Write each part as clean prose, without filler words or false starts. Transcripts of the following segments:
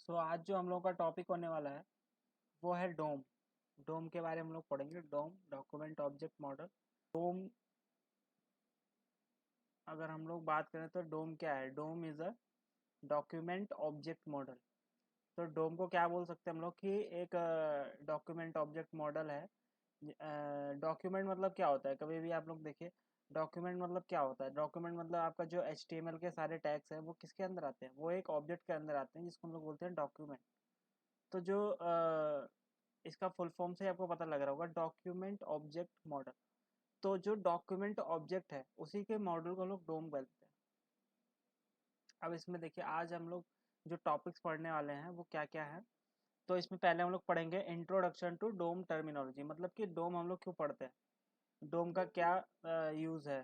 सो आज जो हम लोग का टॉपिक होने वाला है वो है डोम। डोम के बारे में हम लोग पढ़ेंगे। DOM document object model. DOM अगर हम लोग बात करें तो डोम क्या है? DOM is a document object model. तो डोम को क्या बोल सकते हैं हम लोग कि एक डॉक्यूमेंट ऑब्जेक्ट मॉडल है। डॉक्यूमेंट मतलब क्या होता है? कभी भी आप लोग देखिए, डॉक्यूमेंट मतलब क्या होता है? डॉक्यूमेंट मतलब आपका जो HTML के सारे टैग्स हैं वो किसके अंदर आते हैं? वो एक ऑब्जेक्ट के अंदर आते हैं जिसको हम लोग बोलते हैं डॉक्यूमेंट। तो जो इसका फुल फॉर्म से आपको पता लग रहा होगा, डॉक्यूमेंट ऑब्जेक्ट मॉडल। तो जो डॉक्यूमेंट ऑब्जेक्ट है उसी के मॉडल को लोग डोम बोलते हैं। अब इसमें देखिए, आज हम लोग जो टॉपिक्स पढ़ने वाले हैं वो क्या क्या है। तो इसमें पहले हम लोग पढ़ेंगे इंट्रोडक्शन टू डोम टर्मिनोलॉजी, मतलब कि डोम हम लोग क्यों पढ़ते हैं, डोम का क्या यूज़ है,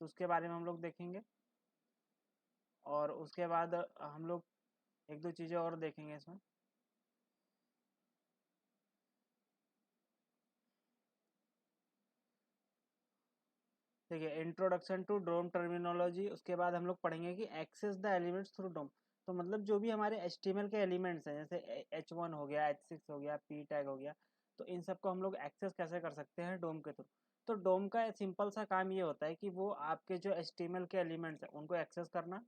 तो उसके बारे में हम लोग देखेंगे। और उसके बाद हम लोग एक दो चीज़ें और देखेंगे इसमें। ठीक है, इंट्रोडक्शन टू डोम टर्मिनोलॉजी। उसके बाद हम लोग पढ़ेंगे कि एक्सेस द एलिमेंट्स थ्रू डोम। तो मतलब जो भी हमारे HTML के एलिमेंट्स हैं, जैसे H1 हो गया, H6 हो गया, P टैग हो गया, तो इन सबको हम लोग एक्सेस कैसे कर सकते हैं डोम के थ्रू। तो डोम का सिंपल सा काम ये होता है कि वो आपके जो HTML के एलिमेंट्स हैं उनको एक्सेस करना,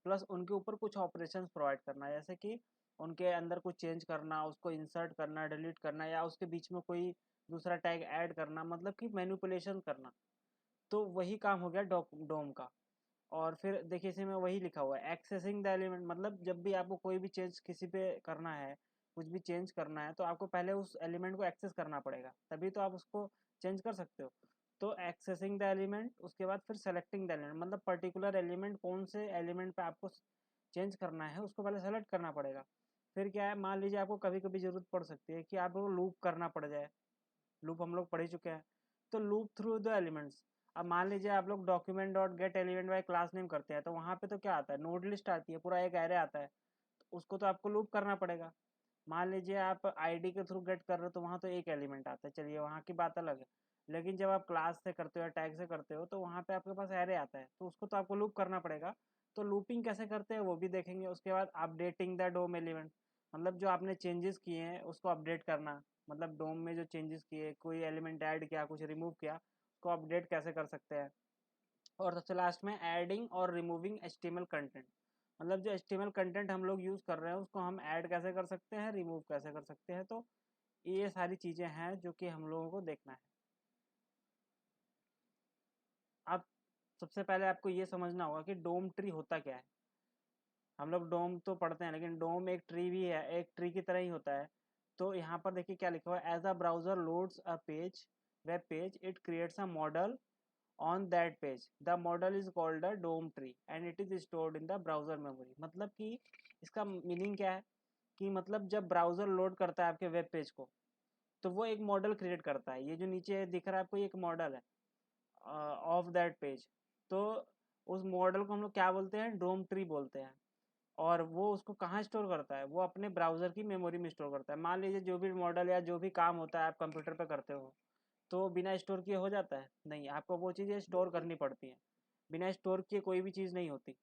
प्लस उनके ऊपर कुछ ऑपरेशंस प्रोवाइड करना, जैसे कि उनके अंदर कुछ चेंज करना, उसको इंसर्ट करना, डिलीट करना, या उसके बीच में कोई दूसरा टैग ऐड करना, मतलब कि मैनिपुलेशन करना। तो वही काम हो गया डोम का। और फिर देखिए, इसी में वही लिखा हुआ है, एक्सेसिंग द एलिमेंट, मतलब जब भी आपको कोई भी चेंज किसी पे करना है, कुछ भी चेंज करना है, तो आपको पहले उस एलिमेंट को एक्सेस करना पड़ेगा, तभी तो आप उसको चेंज कर सकते हो। तो एक्सेसिंग द एलिमेंट, उसके बाद फिर सेलेक्टिंग द एलिमेंट, मतलब पर्टिकुलर एलिमेंट, कौन से एलिमेंट पे आपको चेंज करना है उसको पहले सेलेक्ट करना पड़ेगा। फिर क्या है, मान लीजिए आपको कभी कभी जरूरत पड़ सकती है कि आपको लूप करना पड़ जाए। लूप हम लोग पढ़ ही चुके हैं। तो लूप थ्रू द एलिमेंट्स। अब मान लीजिए आप लोग document dot get element bye class name करते हैं, तो वहाँ पे तो क्या आता है, नोड लिस्ट आती है, पूरा एक एरे आता है। तो उसको तो आपको लूप करना पड़ेगा। मान लीजिए आप आईडी के थ्रू गेट कर रहे हो, तो वहाँ तो एक एलिमेंट आता है, चलिए वहाँ की बात अलग है। लेकिन जब आप क्लास से करते हो या टैग से करते हो, तो वहाँ पे आपके पास एरे आता है, तो उसको तो आपको लूप करना पड़ेगा। तो लूपिंग कैसे करते हैं वो भी देखेंगे। उसके बाद अपडेटिंग द डोम एलिमेंट, मतलब जो आपने चेंजेस किए हैं उसको अपडेट करना, मतलब डोम में जो चेंजेस किए, कोई एलिमेंट ऐड किया, कुछ रिमूव किया, उसको अपडेट कैसे कर सकते हैं। और सबसे लास्ट में एडिंग और रिमूविंग HTML कंटेंट, मतलब जो HTML कंटेंट हम लोग यूज़ कर रहे हैं उसको हम ऐड कैसे कर सकते हैं, रिमूव कैसे कर सकते हैं। तो ये सारी चीज़ें हैं जो कि हम लोगों को देखना है। अब सबसे पहले आपको ये समझना होगा कि डोम ट्री होता क्या है। हम लोग डोम तो पढ़ते हैं, लेकिन डोम एक ट्री भी है, एक ट्री की तरह ही होता है। तो यहाँ पर देखिए क्या लिखा हुआ है, as a browser loads a page, web page, it creates a model on that page. The model is called a DOM tree and it is stored in the browser memory। मतलब कि इसका मीनिंग क्या है कि मतलब जब browser load करता है आपके वेब पेज को, तो वो एक मॉडल क्रिएट करता है। ये जो नीचे दिख रहा है आपको, ये एक मॉडल है ऑफ दैट पेज। तो उस मॉडल को हम लोग क्या बोलते हैं, डोम ट्री बोलते हैं। और वो उसको कहाँ स्टोर करता है, वो अपने ब्राउज़र की मेमोरी में स्टोर करता है। मान लीजिए जो भी मॉडल या जो भी काम होता है आप कंप्यूटर पे करते हो, तो बिना स्टोर किए हो जाता है? नहीं, आपको वो चीज़ें स्टोर करनी पड़ती हैं। बिना स्टोर किए कोई भी चीज़ नहीं होती।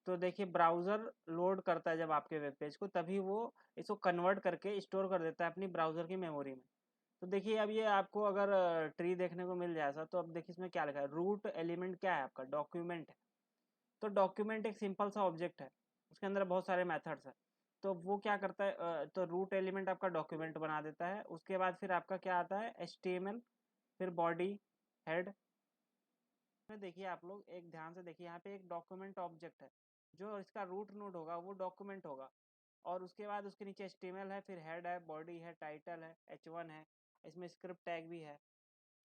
तो देखिए, ब्राउज़र लोड करता है जब आपके वेब पेज को, तभी वो इसको कन्वर्ट करके स्टोर कर देता है अपनी ब्राउज़र की मेमोरी में। तो देखिए, अब ये आपको अगर ट्री देखने को मिल जाएगा, तो अब देखिए इसमें क्या लिखा है, रूट एलिमेंट क्या है आपका, डॉक्यूमेंट है। तो डॉक्यूमेंट एक सिंपल सा ऑब्जेक्ट है, उसके अंदर बहुत सारे मेथड्स हैं। तो वो क्या करता है, तो रूट एलिमेंट आपका डॉक्यूमेंट बना देता है। उसके बाद फिर आपका क्या आता है, HTML, फिर बॉडी, हेड में। देखिए आप लोग एक ध्यान से देखिए, यहाँ पे एक डॉक्यूमेंट ऑब्जेक्ट है, जो इसका रूट नोड होगा वो डॉक्यूमेंट होगा। और उसके बाद उसके नीचे HTML है, फिर हेड है, बॉडी है, टाइटल है, H1 है, इसमें स्क्रिप्ट टैग भी है।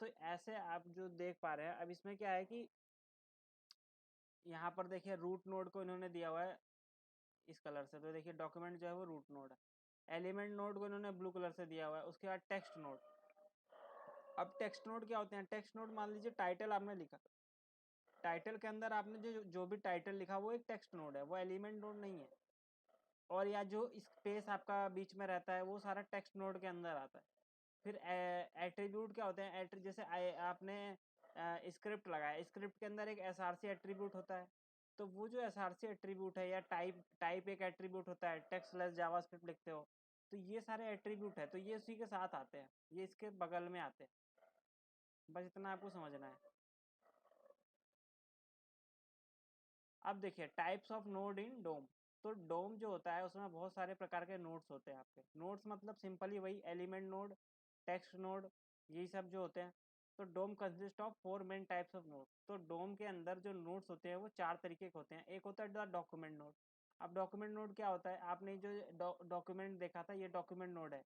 तो ऐसे आप जो देख पा रहे हैं, अब इसमें क्या है कि यहाँ पर देखिए रूट नोड को इन्होंने दिया हुआ है इस कलर से, तो देखिए डॉक्यूमेंट जो है वो रूट नोड है। एलिमेंट नोड को इन्होंने ब्लू कलर से दिया हुआ है। उसके बाद टेक्स्ट नोड। अब टेक्स्ट नोड क्या होते हैं, टेक्स्ट नोड मान लीजिए टाइटल आपने लिखा, टाइटल के अंदर आपने जो जो भी टाइटल लिखा वो एक टेक्स्ट नोड है, वो एलिमेंट नोड नहीं है। और या जो स्पेस आपका बीच में रहता है वो सारा टेक्स्ट नोड के अंदर आता है। फिर एट्रीब्यूट क्या होते हैं, जैसे आपने स्क्रिप्ट लगाया, स्क्रिप्ट के अंदर एक SRC एट्रीब्यूट होता है। तो वो जो एसआरसी एट्रीब्यूट है या टाइप एक एट्रीब्यूट होता है, टेक्स्ट लेस जावास्क्रिप्ट लिखते हो, तो ये सारे एट्रीब्यूट है, तो ये उसी के साथ आते हैं, ये इसके बगल में आते हैं। बस इतना आपको समझना है। अब देखिए टाइप्स ऑफ नोड इन डोम। तो डोम जो होता है उसमें बहुत सारे प्रकार के नोड्स होते हैं आपके। नोड्स मतलब सिंपली वही एलिमेंट नोड, टेक्स्ट नोड, यही सब जो होते हैं। तो DOM consist of 4 main types of node. तो डोम के अंदर जो नोड्स होते हैं वो 4 तरीके के होते हैं। एक होता है द डॉक्यूमेंट नोड। अब डॉक्यूमेंट नोड क्या होता है, आपने जो डॉक्यूमेंट देखा था, ये डॉक्यूमेंट नोड है।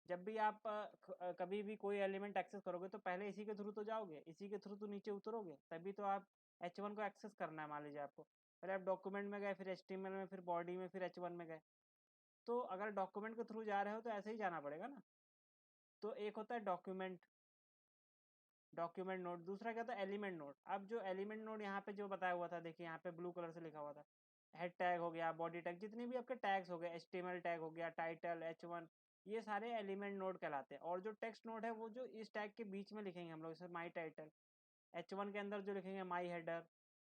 जब भी आप कभी भी कोई एलिमेंट एक्सेस करोगे तो पहले इसी के थ्रू तो जाओगे, इसी के थ्रू तो नीचे उतरोगे, तभी तो आप H1 को एक्सेस करना है। मान लीजिए आपको पहले आप डॉक्यूमेंट में गए, फिर HTML में, फिर बॉडी में, फिर H1 में गए। तो अगर डॉक्यूमेंट के थ्रू जा रहे हो तो ऐसे ही जाना पड़ेगा ना। तो एक होता है डॉक्यूमेंट नोड, दूसरा क्या होता है एलिमेंट नोड। अब जो एलिमेंट नोड यहाँ पे जो बताया हुआ था, देखिए यहाँ पे ब्लू कलर से लिखा हुआ था, हेड टैग हो गया, बॉडी टैग, जितने भी आपके टैग्स हो गए, HTML टैग हो गया, टाइटल, H1, ये सारे एलिमेंट नोड कहलाते हैं। और जो टेक्स्ट नोड है वो जो इस टैग के बीच में लिखेंगे हम लोग, जैसे माई टाइटल। H1 के अंदर जो लिखेंगे माई हेडर,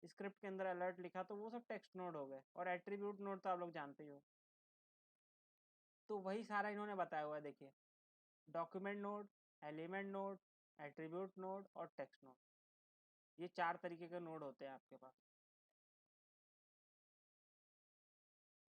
स्क्रिप्ट के अंदर अलर्ट लिखा, तो वो सब टेक्स्ट नोड हो गए। और एट्रीब्यूट नोड तो आप लोग जानते ही हो। तो वही सारा इन्होंने बताया हुआ है, देखिए document node, element node, attribute node और टेक्स्ट नोड, ये 4 तरीके के नोड होते हैं आपके पास।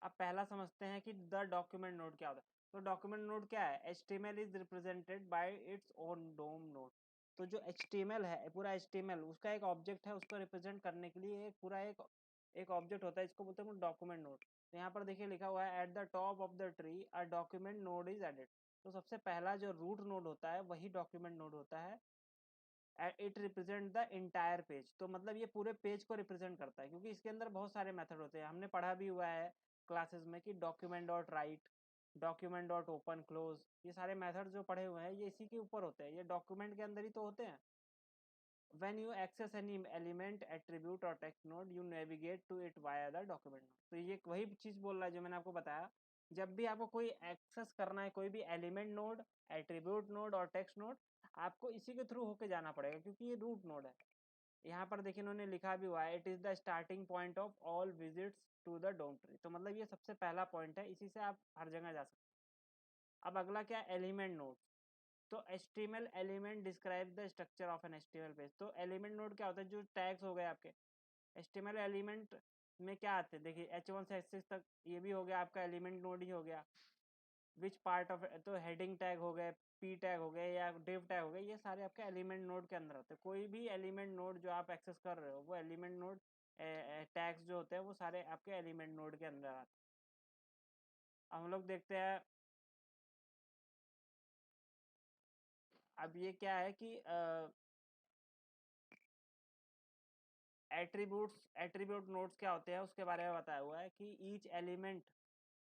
अब पहला समझते हैं कि द डॉक्यूमेंट नोड क्या होता है। तो डॉक्यूमेंट नोड क्या है, HTML is represented by its own DOM node. तो जो HTML है, पूरा HTML उसका एक ऑब्जेक्ट है, उसको रिप्रेजेंट करने के लिए एक पूरा एक ऑब्जेक्ट होता है, इसको बोलते हैं डॉक्यूमेंट नोड। तो यहाँ पर देखिए लिखा हुआ है at the top of the tree a document node is added. तो सबसे पहला जो रूट नोड होता है वही डॉक्यूमेंट नोड होता है। It represent the entire page. तो मतलब ये पूरे पेज को रिप्रेजेंट करता है, क्योंकि इसके अंदर बहुत सारे मेथड होते हैं, हमने पढ़ा भी हुआ है क्लासेस में कि document dot right, document dot open close, ये सारे मेथड जो पढ़े हुए हैं ये इसी के ऊपर होते हैं, ये डॉक्यूमेंट के अंदर ही तो होते हैं। when you access any element attribute or text node you navigate to it via the document node। तो ये वही चीज बोल रहा है जो मैंने आपको बताया। जब भी आपको कोई एक्सेस करना है, कोई भी एलिमेंट नोड, एट्रीब्यूट नोड और टेक्स्ट नोड, आपको इसी के थ्रू होके जाना पड़ेगा, क्योंकि ये रूट नोड है। यहाँ पर देखिए इन्होंने लिखा भी हुआ है it is the starting point of all visits to the DOM tree. तो मतलब ये सबसे पहला पॉइंट है, इसी से आप हर जगह जा सकते हैं। अब अगला क्या, एलिमेंट नोड। तो HTML element describe the structure of an HTML page. तो एलिमेंट नोड क्या होता है, जो टैग्स हो गए आपके HTML एलिमेंट में क्या आते हैं, देखिए H1 से H6 तक ये भी हो गया आपका एलिमेंट नोड ही हो गया। विच पार्ट ऑफ, तो हेडिंग टैग हो गए, पी टैग हो गए या डिव टैग हो गए, ये सारे आपके एलिमेंट नोड के अंदर आते हैं। कोई भी एलिमेंट नोड जो आप एक्सेस कर रहे हो वो एलिमेंट नोड टैग्स जो होते हैं वो सारे आपके एलिमेंट नोड के अंदर आते हैं। हम लोग देखते हैं अब ये क्या है कि एट्रीब्यूट नोड्स क्या होते हैं उसके बारे में बताया हुआ है कि each element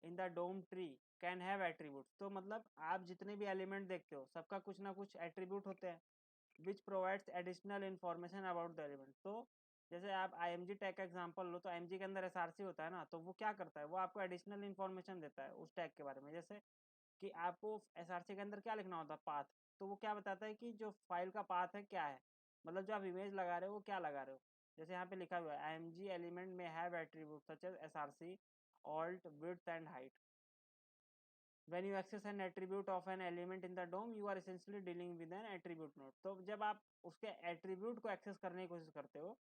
in the DOM tree can have attribute. तो मतलब आप जितने भी एलिमेंट देखते हो सबका कुछ ना कुछ एट्रीब्यूट होते हैं, which provides additional information about the element. तो जैसे आप IMG टैग का एग्जांपल लो, तो IMG के अंदर SRC होता है ना, तो वो क्या करता है, वो आपको एडिशनल इन्फॉर्मेशन देता है उस टैग के बारे में। जैसे कि आपको SRC के अंदर क्या लिखना होता है, पाथ। तो वो क्या बताता है कि जो फाइल का पाथ है क्या है, मतलब जो आप इमेज लगा रहे हो वो क्या लगा रहे हो। जैसे यहाँ पे लिखा हुआ है IMG एलिमेंट में have attribute such as SRC, alt, width and height। when you access an attribute of an element in the DOM you are essentially dealing with an attribute node। तो जब आप उसके एट्रीब्यूट को access करने की कोशिश करते हो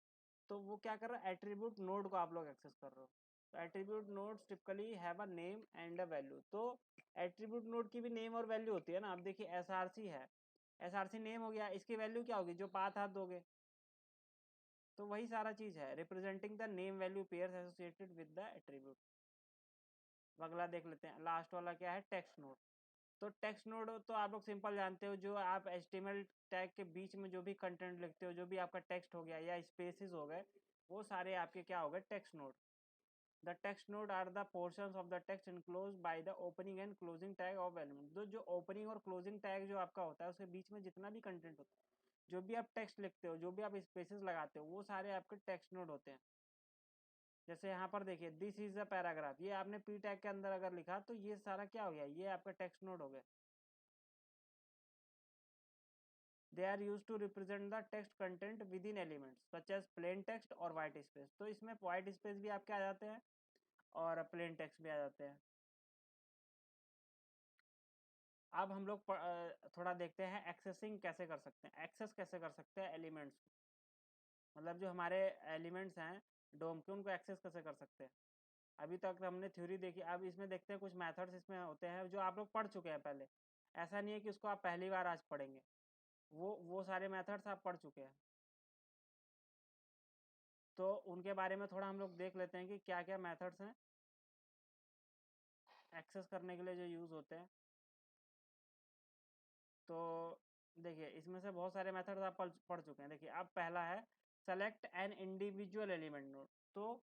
तो वो क्या कर रहा है, एट्रीब्यूट नोड को आप लोग एक्सेस कर रहे हो। तो attribute nodes typically have a name and a value. तो एट्रीब्यूट नोड की भी नेम और वैल्यू होती है ना। अब देखिए SRC है, SRC नेम हो गया, इसकी वैल्यू क्या होगी, जो पाथ हाथ दोगे। तो वही सारा चीज है, representing the name value pairs associated with the attribute. अगला देख लेते हैं, लास्ट वाला क्या है, टेक्स्ट नोड। तो टेक्स्ट नोड तो आप लोग सिंपल जानते हो, जो आप HTML टैग के बीच में जो भी कंटेंट लिखते हो, जो भी आपका टेक्स्ट हो गया या स्पेसेस हो गए, वो सारे आपके क्या हो गए, text node. The text node are the portions of the text enclose by the opening and closing tag of element. जो ओपनिंग और क्लोजिंग टैग जो आपका होता है उसके बीच में जितना भी कंटेंट होता है, जो भी आप टेक्स्ट लिखते हो, जो भी आप स्पेसेस लगाते हो, वो सारे आपके टेक्स्ट नोड होते हैं। जैसे यहाँ पर देखिए दिस इज अ पैराग्राफ, ये आपने पी टैग के अंदर अगर लिखा तो ये सारा क्या हो गया, ये आपका टेक्स्ट नोड हो गया। They are use to represent the text content with in elements such as plain text or white space. तो इसमें वाइट स्पेस भी आपके आ जाते हैं और प्लेन टेक्स्ट भी आ जाते हैं। अब हम लोग थोड़ा देखते हैं एक्सेसिंग कैसे कर सकते हैं, एक्सेस कैसे कर सकते हैं एलिमेंट्स को, मतलब जो हमारे एलिमेंट्स हैं डोम के उनको एक्सेस कैसे कर सकते हैं। अभी तक हमने थ्योरी देखी, अब इसमें देखते हैं कुछ मेथड्स इसमें होते हैं जो आप लोग पढ़ चुके हैं पहले। ऐसा नहीं है कि उसको आप पहली बार आज पढ़ेंगे, वो सारे मेथड्स आप पढ़ चुके हैं। तो उनके बारे में थोड़ा हम लोग देख लेते हैं कि क्या क्या मेथड्स हैं एक्सेस करने के लिए जो यूज़ होते हैं। तो देखिए इसमें से बहुत सारे मेथड्स आप पढ़ चुके हैं। देखिए अब पहला है select an individual element node. तो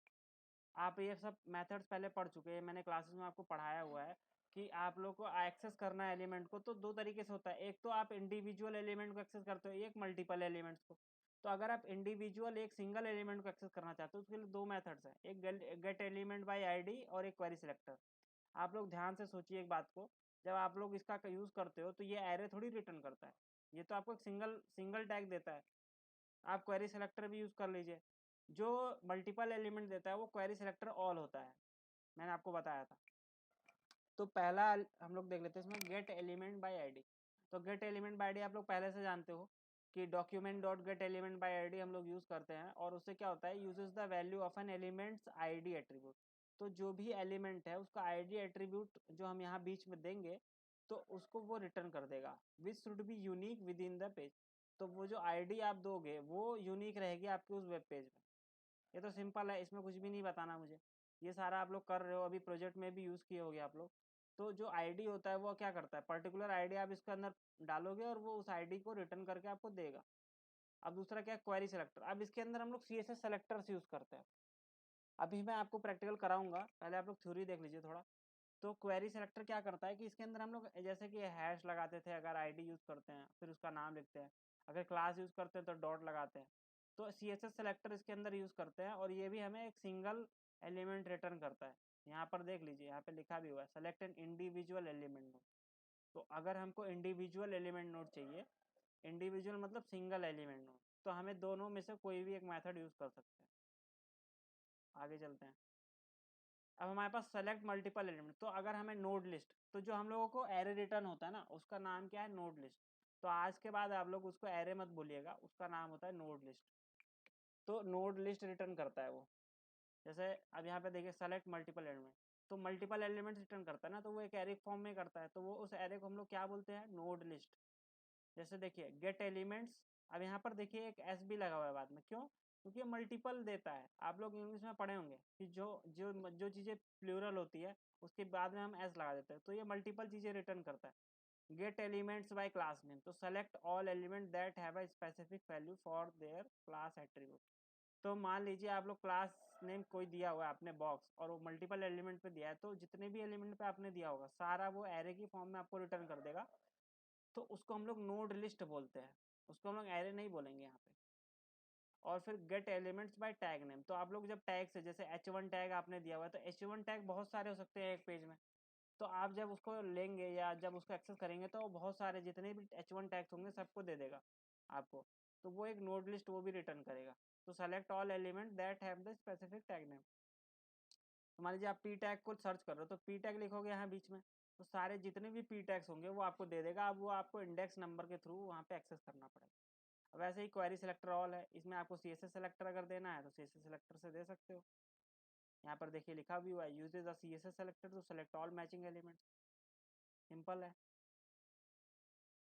आप ये सब मेथड्स पहले पढ़ चुके हैं, मैंने क्लासेस में आपको पढ़ाया हुआ है कि आप लोग को एक्सेस करना है एलिमेंट को तो दो तरीके से होता है। एक तो आप इंडिविजुअल एलिमेंट को एक्सेस करते हो, एक मल्टीपल एलिमेंट्स को। तो अगर आप इंडिविजुअल एक सिंगल एलिमेंट को एक्सेस करना चाहते हो तो उसके लिए दो मेथड्स हैं, एक गेट एलिमेंट बाय आईडी और एक क्वेरी सिलेक्टर। आप लोग ध्यान से सोचिए एक बात को, जब आप लोग इसका यूज़ करते हो तो ये एरे थोड़ी रिटर्न करता है, ये तो आपको एक सिंगल सिंगल टैग देता है। आप क्वेरी सेलेक्टर भी यूज़ कर लीजिए, जो मल्टीपल एलिमेंट देता है वो क्वेरी सेलेक्टर ऑल होता है, मैंने आपको बताया था। तो पहला हम लोग देख लेते हैं इसमें गेट एलिमेंट बाय आईडी। तो गेट एलिमेंट बाय आईडी आप लोग पहले से जानते हो कि document dot get element by ID हम लोग यूज़ करते हैं, और उससे क्या होता है, uses the value of an elements ID attribute. तो जो भी एलिमेंट है उसका आईडी एट्रीब्यूट जो हम यहाँ बीच में देंगे तो उसको वो रिटर्न कर देगा, which should be unique with in the page. तो वो जो आईडी आप दोगे वो यूनिक रहेगी आपके उस वेब पेज में। ये तो सिंपल है, इसमें कुछ भी नहीं बताना मुझे, ये सारा आप लोग कर रहे हो, अभी प्रोजेक्ट में भी यूज़ किए होगे आप लोग। तो जो आईडी होता है वो क्या करता है, पर्टिकुलर आईडी आप इसके अंदर डालोगे और वो उस आईडी को रिटर्न करके आपको देगा। अब दूसरा क्या है, क्वेरी सेलेक्टर। अब इसके अंदर हम लोग CSS सेलेक्टर्स यूज़ करते हैं, अभी मैं आपको प्रैक्टिकल कराऊंगा, पहले आप लोग थ्योरी देख लीजिए थोड़ा। तो क्वेरी सेलेक्टर क्या करता है कि इसके अंदर हम लोग जैसे कि हैश लगाते थे, अगर आईडी यूज़ करते हैं फिर उसका नाम लिखते हैं, अगर क्लास यूज़ करते हैं तो डॉट लगाते हैं। तो CSS सेलेक्टर इसके अंदर यूज़ करते हैं और ये भी हमें एक सिंगल एलिमेंट रिटर्न करता है। यहाँ पर देख लीजिए, यहाँ पे लिखा भी हुआ है select an individual element node. तो अगर हमको इंडिविजुअल एलिमेंट नोड चाहिए, इंडिविजुअल मतलब सिंगल एलिमेंट नोड, तो हमें दोनों में से कोई भी एक मेथड यूज़ कर सकते हैं। आगे चलते हैं। अब हमारे पास सेलेक्ट मल्टीपल एलिमेंट, तो अगर हमें नोड लिस्ट, तो जो हम लोगों को एरे रिटर्न होता है ना उसका नाम क्या है, नोड लिस्ट। तो आज के बाद आप लोग उसको एरे मत बोलिएगा, उसका नाम होता है नोड लिस्ट। तो नोड लिस्ट रिटर्न करता है वो। जैसे अब यहाँ पे देखिए सेलेक्ट मल्टीपल एलिमेंट, तो मल्टीपल एलिमेंट्स रिटर्न करता है ना, तो वो एक एरे फॉर्म में करता है, तो वो उस एरे को हम लोग क्या बोलते हैं, नोड लिस्ट। जैसे देखिए गेट एलिमेंट्स, अब यहाँ पर देखिए एक एस भी लगा हुआ है बाद में, क्यों, क्योंकि ये मल्टीपल देता है। आप लोग इंग्लिश में पढ़े होंगे कि जो जो जो चीज़ें प्लूरल होती है उसके बाद में हम एस लगा देते हैं, तो ये मल्टीपल चीज़ें रिटर्न करता है। Get elements by class name, तो select all element that have a specific value for their class attribute. तो मान लीजिए आप लोग क्लास नेम कोई दिया हुआ है आपने बॉक्स, और वो मल्टीपल एलिमेंट पे दिया है, तो जितने भी एलिमेंट पे आपने दिया होगा सारा वो एरे की फॉर्म में आपको रिटर्न कर देगा। तो उसको हम लोग नोड लिस्ट बोलते हैं, उसको हम लोग एरे नहीं बोलेंगे यहाँ पे। और फिर gate elements bye tag name, तो आप लोग जब टैग से, जैसे H1 टैग आपने दिया हुआ है, तो H1 टैग बहुत सारे हो सकते हैं एक पेज में। तो आप जब उसको लेंगे या जब उसको एक्सेस करेंगे तो बहुत सारे जितने भी H1 टैग्स होंगे सबको दे देगा आपको। तो वो एक नोड लिस्ट वो भी रिटर्न करेगा। तो select all element that have the specific tag name. तो मान लीजिए आप पी टैग को सर्च कर रहे हो, तो पी टैग लिखोगे यहाँ बीच में, तो सारे जितने भी पी टैग्स होंगे वो आपको दे देगा। अब वो आपको इंडेक्स नंबर के थ्रू वहाँ पे एक्सेस करना पड़ेगा। अब वैसे ही क्वेरी सेलेक्टर ऑल है, इसमें आपको CSS सेलेक्टर अगर देना है तो CSS सेलेक्टर से दे सकते हो। यहाँ पर देखिए लिखा भी हुआ है uses a CSS selector to select all matching elements. Simple है।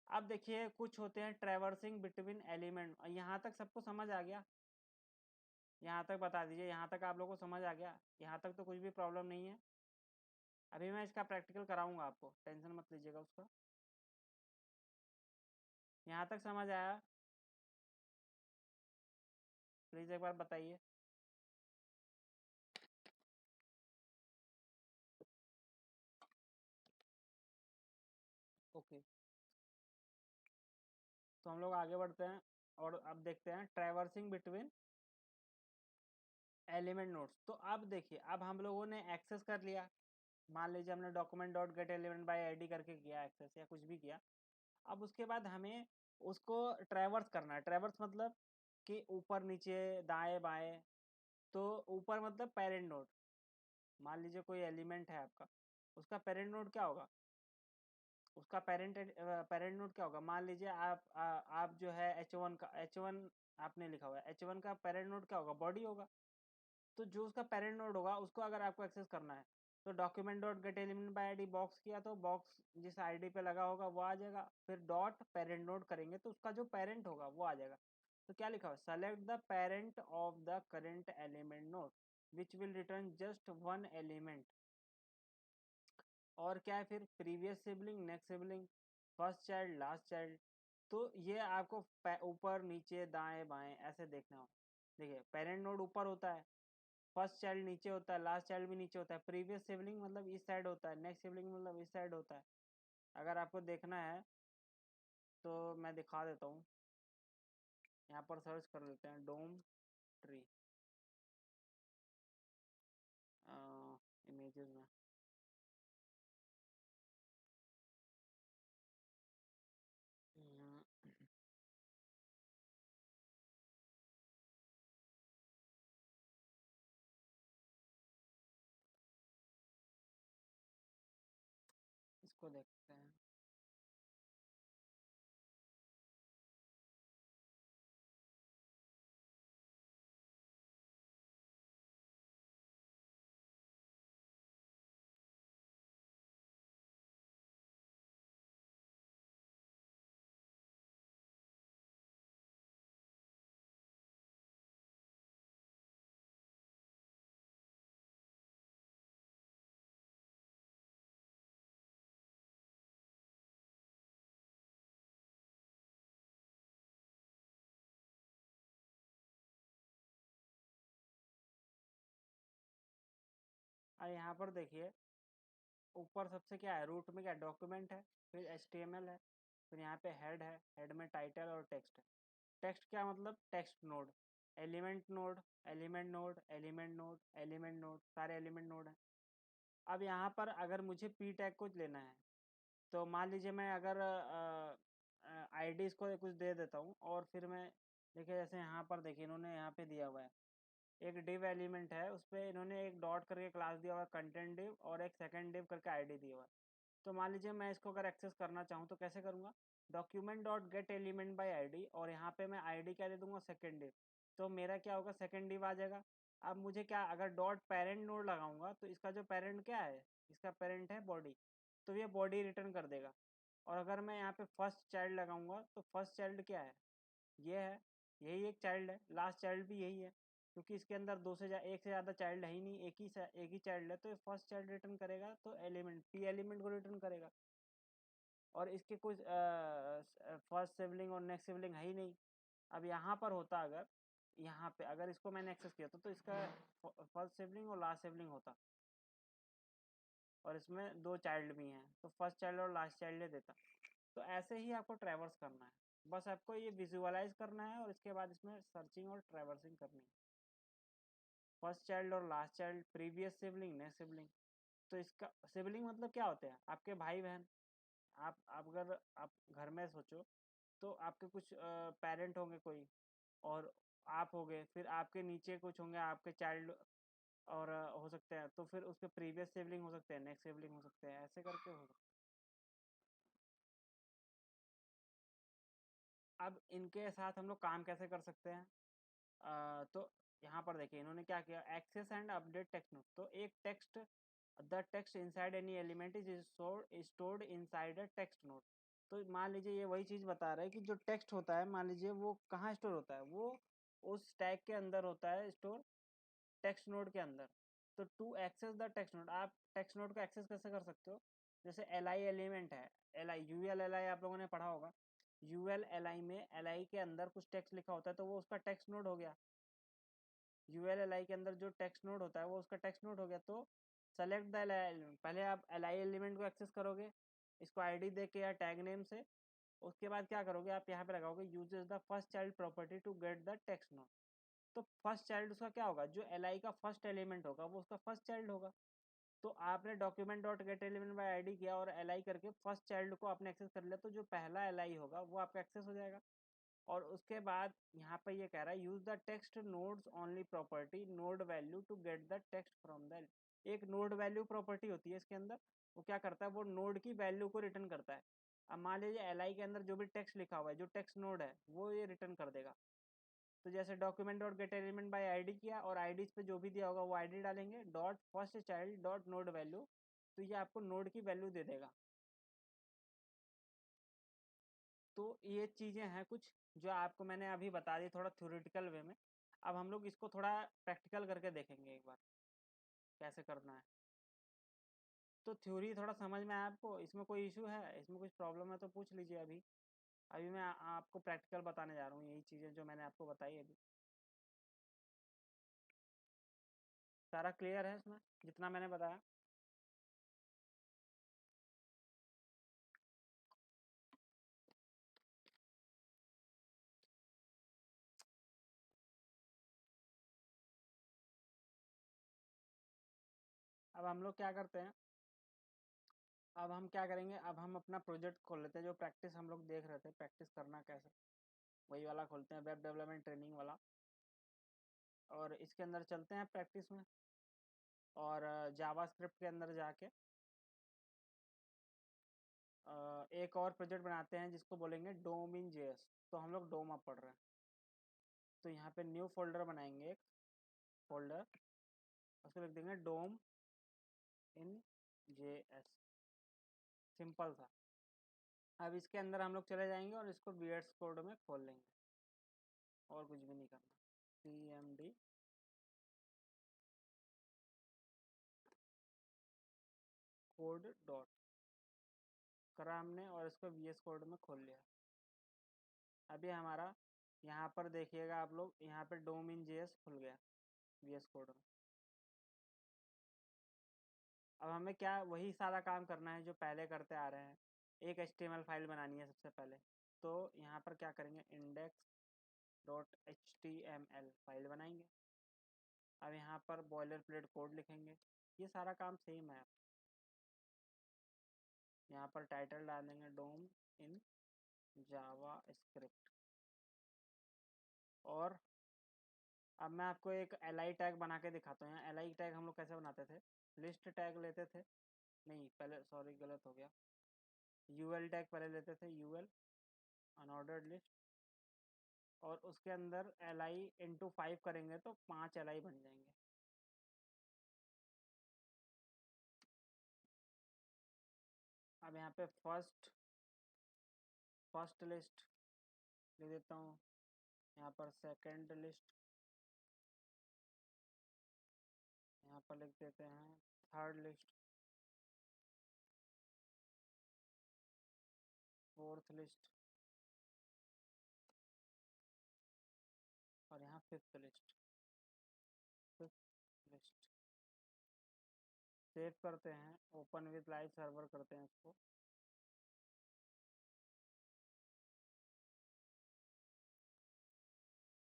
अब देखिए कुछ होते हैं ट्रैवर्सिंग बिटवीन एलिमेंट, और यहाँ तक सबको समझ आ गया, यहाँ तक बता दीजिए, यहाँ तक आप लोगों को समझ आ गया, यहाँ तक तो कुछ भी प्रॉब्लम नहीं है। अभी मैं इसका प्रैक्टिकल कराऊंगा आपको, टेंशन मत लीजिएगा उसका। यहाँ तक समझ आया, प्लीज़ एक बार बताइए। ओके, तो हम लोग आगे बढ़ते हैं और अब देखते हैं ट्रैवर्सिंग बिटवीन एलिमेंट नोड्स। तो अब देखिए, अब हम लोगों ने एक्सेस कर लिया, मान लीजिए हमने document dot get element by ID करके किया एक्सेस या कुछ भी किया। अब उसके बाद हमें उसको ट्रैवर्स करना है। ट्रैवर्स मतलब कि ऊपर नीचे दाएं बाएं। तो ऊपर मतलब पेरेंट नोड। मान लीजिए कोई एलिमेंट है आपका, उसका पेरेंट नोड क्या होगा? उसका पेरेंट नोड क्या होगा? मान लीजिए आप जो है H1 का H1 आपने लिखा हुआ है, H1 का पेरेंट नोड क्या होगा? बॉडी होगा। तो जो उसका पेरेंट नोड होगा उसको अगर आपको एक्सेस करना है तो document dot get element by ID box किया तो बॉक्स जिस आईडी पे लगा होगा वो आ जाएगा। फिर डॉट पेरेंट नोड करेंगे तो उसका जो पेरेंट होगा वो आ जाएगा। तो क्या लिखा हुआ? Select the parent of the current element node which will return just one element. और क्या है फिर? Previous sibling, next sibling, first child, last child. तो ये आपको ऊपर नीचे दाएं बाएं ऐसे देखना हो। देखिए पेरेंट नोड ऊपर होता है, फर्स्ट चाइल्ड नीचे होता है, लास्ट चाइल्ड भी नीचे होता है, प्रीवियस सिबलिंग मतलब इस साइड होता है, नेक्स्ट सिबलिंग मतलब इस साइड होता है। अगर आपको देखना है तो मैं दिखा देता हूँ। यहाँ पर सर्च कर लेते हैं डोम ट्री इमेजेस में। हम्म, इसको देखते हैं। यहाँ पर देखिए ऊपर सबसे क्या है? रूट में क्या डॉक्यूमेंट है, फिर HTML है, फिर यहाँ पे हेड है, हेड में टाइटल और टेक्स्ट है। टेक्स्ट क्या मतलब? Text node, element node, element node, element node, element node, सारे एलिमेंट नोड हैं। अब यहाँ पर अगर मुझे पी टैग कुछ लेना है तो मान लीजिए मैं अगर आईडी इसको कुछ दे देता हूँ और फिर मैं देखिए जैसे यहाँ पर देखिए इन्होंने यहाँ पे दिया हुआ है एक डिव एलिमेंट है, उस पर इन्होंने एक डॉट करके क्लास दिया हुआ है कंटेंट डिव और एक सेकंड डिव करके आईडी दिया हुआ है। तो मान लीजिए मैं इसको अगर एक्सेस करना चाहूँ तो कैसे करूँगा? Document dot get element by ID और यहाँ पे मैं आईडी क्या दे दूंगा? Second div. तो मेरा क्या होगा? सेकंड डिव आ जाएगा। अब मुझे क्या, अगर डॉट पेरेंट नोड लगाऊंगा तो इसका जो पेरेंट क्या है? इसका पेरेंट है बॉडी, तो ये बॉडी रिटर्न कर देगा। और अगर मैं यहाँ पे फर्स्ट चाइल्ड लगाऊंगा तो फर्स्ट चाइल्ड क्या है? ये है, यही एक चाइल्ड है। लास्ट चाइल्ड भी यही है क्योंकि इसके अंदर एक से ज़्यादा चाइल्ड है ही नहीं, एक ही चाइल्ड है। तो ये फर्स्ट चाइल्ड रिटर्न करेगा तो एलिमेंट पी एलिमेंट को रिटर्न करेगा। और इसके कुछ फर्स्ट सिबलिंग और नेक्स्ट सिबलिंग है ही नहीं। अब यहाँ पर होता अगर यहाँ पे अगर इसको मैंने एक्सेस किया तो इसका फर्स्ट सिबलिंग और लास्ट सिबलिंग होता और इसमें दो चाइल्ड भी हैं तो फर्स्ट चाइल्ड और लास्ट चाइल्ड देता। तो ऐसे ही आपको ट्रैवर्स करना है। बस आपको ये विजुअलाइज करना है और इसके बाद इसमें सर्चिंग और ट्रैवर्सिंग करनी है। फर्स्ट चाइल्ड और last child, previous sibling, next sibling. तो इसका सिबलिंग मतलब क्या होते हैं? आपके भाई बहन। आप अगर आप घर में सोचो तो आपके कुछ पेरेंट होंगे कोई, और आप होंगे, फिर आपके नीचे कुछ होंगे आपके चाइल्ड और हो सकते हैं, तो फिर उसके प्रीवियस सिबलिंग हो सकते हैं, नेक्स्ट सिबलिंग हो सकते हैं, ऐसे करके हो सकते हैं। अब इनके साथ हम लोग काम कैसे कर सकते हैं? तो यहाँ पर देखिए इन्होंने क्या किया, access and update text note. तो एक text, the text inside any element is stored inside a text note. तो मान लीजिए ये वही चीज़ बता रहा है कि जो टेक्स्ट होता है मान लीजिए वो कहाँ स्टोर होता है? वो उस टैग के अंदर होता है स्टोर, टेक्स्ट नोड के अंदर। तो to access the text node, आप टेक्स्ट नोड को एक्सेस कैसे कर सकते हो? जैसे एल आई एलिमेंट है, L I U L L I आप लोगों ने पढ़ा होगा। यू एल एल आई में एल आई के अंदर कुछ टेक्स्ट लिखा होता है तो वो उसका टेक्स्ट नोड हो गया। यू एल एल आई के अंदर जो टेक्स्ट नोड होता है वो उसका टेक्स्ट नोड हो गया। तो select the L I element, पहले आप एल आई एलिमेंट को एक्सेस करोगे इसको आईडी दे के या टैग नेम से। उसके बाद क्या करोगे? आप यहाँ पे लगाओगे uses the first child property to get the text node. तो फर्स्ट चाइल्ड उसका क्या होगा? जो एल आई का फर्स्ट एलिमेंट होगा वो उसका फर्स्ट चाइल्ड होगा। तो आपने document dot get element by ID किया और एल आई करके फर्स्ट चाइल्ड को आपने एक्सेस कर लिया, तो जो पहला एल आई होगा वो आपका एक्सेस हो जाएगा। और उसके बाद यहाँ पर ये कह रहा है use the text nodes only property node value to get the text from the. एक नोड वैल्यू प्रॉपर्टी होती है इसके अंदर, वो क्या करता है, वो नोड की वैल्यू को रिटर्न करता है। अब मान लीजिए एल आई के अंदर जो भी टेक्स्ट लिखा हुआ है, जो टेक्स्ट नोड है वो ये रिटर्न कर देगा। तो जैसे document dot get element by ID किया और आईडी पे जो भी दिया होगा वो आईडी डालेंगे, dot first child dot node value, तो ये आपको नोड की वैल्यू दे देगा। तो ये चीज़ें हैं कुछ जो आपको मैंने अभी बता दी थोड़ा थ्योरेटिकल वे में। अब हम लोग इसको थोड़ा प्रैक्टिकल करके देखेंगे एक बार कैसे करना है। तो थ्योरी थोड़ा समझ में आया आपको, इसमें कोई इशू है, इसमें कुछ प्रॉब्लम है तो पूछ लीजिए अभी। अभी मैं आपको प्रैक्टिकल बताने जा रहा हूँ यही चीज़ें जो मैंने आपको बताई अभी। सारा क्लियर है इसमें जितना मैंने बताया? अब हम लोग क्या करते हैं, अब हम क्या करेंगे, अब हम अपना प्रोजेक्ट खोल लेते हैं जो प्रैक्टिस हम लोग देख रहे थे, प्रैक्टिस करना कैसे, वही वाला खोलते हैं, वेब डेवलपमेंट ट्रेनिंग वाला। और इसके अंदर चलते हैं प्रैक्टिस में, और जावा स्क्रिप्ट के अंदर जाके एक और प्रोजेक्ट बनाते हैं जिसको बोलेंगे डोम इन जेएस। तो हम लोग डोम अब पढ़ रहे हैं, तो यहाँ पे न्यू फोल्डर बनाएंगे, एक फोल्डर, उसको लिख देंगे डोम इन जेएस, सिंपल था। अब इसके अंदर हम लोग चले जाएंगे और इसको VS कोड में खोल लेंगे, और कुछ भी नहीं करना। CMD कोड डॉट करा हमने और इसको VS कोड में खोल लिया। अभी हमारा यहाँ पर देखिएगा आप लोग, यहाँ पे डोम इन जेएस खुल गया VS कोड में। अब हमें क्या वही सारा काम करना है जो पहले करते आ रहे हैं। एक HTML फाइल बनानी है सबसे पहले, तो यहाँ पर क्या करेंगे, इंडेक्स डॉट HTML फाइल बनाएंगे। अब यहाँ पर बॉयलर प्लेट कोड लिखेंगे, ये सारा काम सेम है। यहाँ पर टाइटल डाल देंगे डोम इन जावा स्क्रिप्ट। और अब मैं आपको एक LI टैग बना के दिखाता हूँ। यहाँ LI टैग हम लोग कैसे बनाते थे, लिस्ट टैग लेते थे, नहीं पहले सॉरी गलत हो गया, UL टैग पहले लेते थे, UL अनऑर्डर्ड लिस्ट, और उसके अंदर LI × 5 करेंगे तो 5 LI बन जाएंगे। अब यहाँ पे फर्स्ट लिस्ट लिख देता हूँ, यहाँ पर सेकंड लिस्ट, यहाँ पर लिख देते हैं थर्ड लिस्ट, फोर्थ लिस्ट, और यहाँ fifth list, fifth list. Save करते हैं, ओपन विद लाइव सर्वर करते हैं इसको।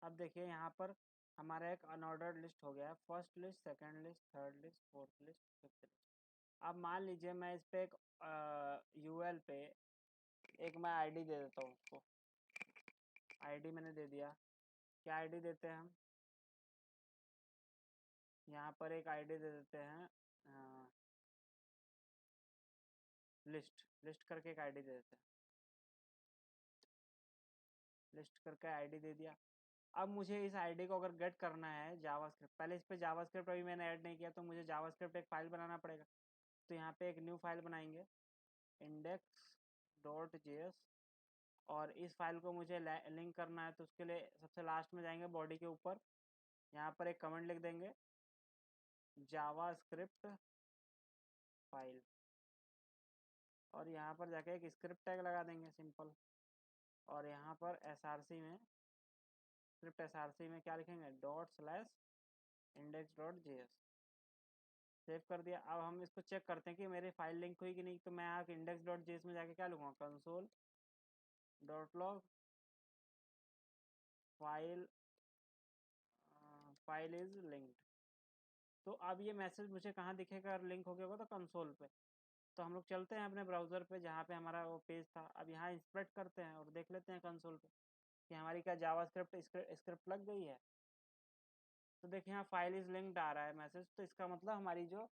अब देखिए यहाँ पर हमारा एक अनऑर्डर्ड लिस्ट हो गया है, first list, second list, third list, fourth list, fifth list. अब मान लीजिए मैं इस पे एक UL पे एक मैं आईडी दे देता हूँ उसको, आईडी मैंने दे दिया। क्या आईडी देते हैं हम, यहाँ पर एक आईडी दे देते हैं, लिस्ट, लिस्ट करके एक आईडी दे देते हैं, लिस्ट करके आईडी दे दिया। अब मुझे इस आईडी को अगर गेट करना है जावास्क्रिप्ट, पहले इस पे जावास्क्रिप्ट अभी मैंने ऐड नहीं किया, तो मुझे जावास्क्रिप्ट एक फाइल बनाना पड़ेगा। तो यहाँ पे एक न्यू फाइल बनाएंगे, index.js, और इस फाइल को मुझे लिंक करना है, तो उसके लिए सबसे लास्ट में जाएंगे बॉडी के ऊपर, यहाँ पर एक कमेंट लिख देंगे जावास्क्रिप्ट फाइल, और यहाँ पर जाके एक स्क्रिप्ट टैग लगा देंगे सिंपल। और यहाँ पर SRC में, स्क्रिप्ट SRC में क्या लिखेंगे, ./index.js। सेव कर दिया। अब हम इसको चेक करते हैं कि मेरी फाइल लिंक हुई कि नहीं, तो मैं यहाँ index.js में जाके क्या लिखूँगा, console.log file, file is linked. तो अब ये मैसेज मुझे कहाँ दिखेगा, लिंक हो गया होगा तो कंसोल पे। तो हम लोग चलते हैं अपने ब्राउज़र पे जहाँ पे हमारा वो पेज था, अब यहाँ इंस्पेक्ट करते हैं और देख लेते हैं कंसोल पे कि हमारी क्या जावास्क्रिप्ट स्क्रिप्ट लग गई है। तो देखिए यहाँ फाइल इज़ लिंक्ड आ रहा है मैसेज, तो इसका मतलब हमारी जो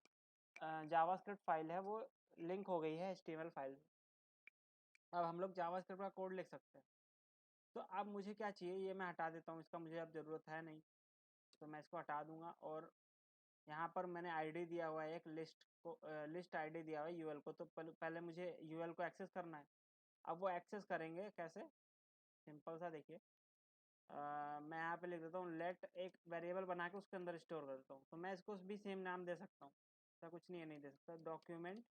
जावास्क्रिप्ट फाइल है वो लिंक हो गई है HTML फाइल। अब हम लोग जावास्क्रिप्ट का कोड लिख सकते हैं। तो अब मुझे क्या चाहिए, ये मैं हटा देता हूँ, इसका मुझे अब ज़रूरत है नहीं, तो मैं इसको हटा दूंगा। और यहाँ पर मैंने आईडी दिया हुआ है, एक लिस्ट को लिस्ट आईडी दिया हुआ है यूएल को, तो पहले मुझे यूएल को एक्सेस करना है। अब वो एक्सेस करेंगे कैसे, सिंपल सा देखिए, मैं यहाँ पे लिख देता हूँ लेट, एक वेरिएबल बना के उसके अंदर स्टोर कर देता हूँ। तो मैं इसको भी सेम नाम दे सकता हूँ, ऐसा कुछ नहीं है, नहीं दे सकता। Document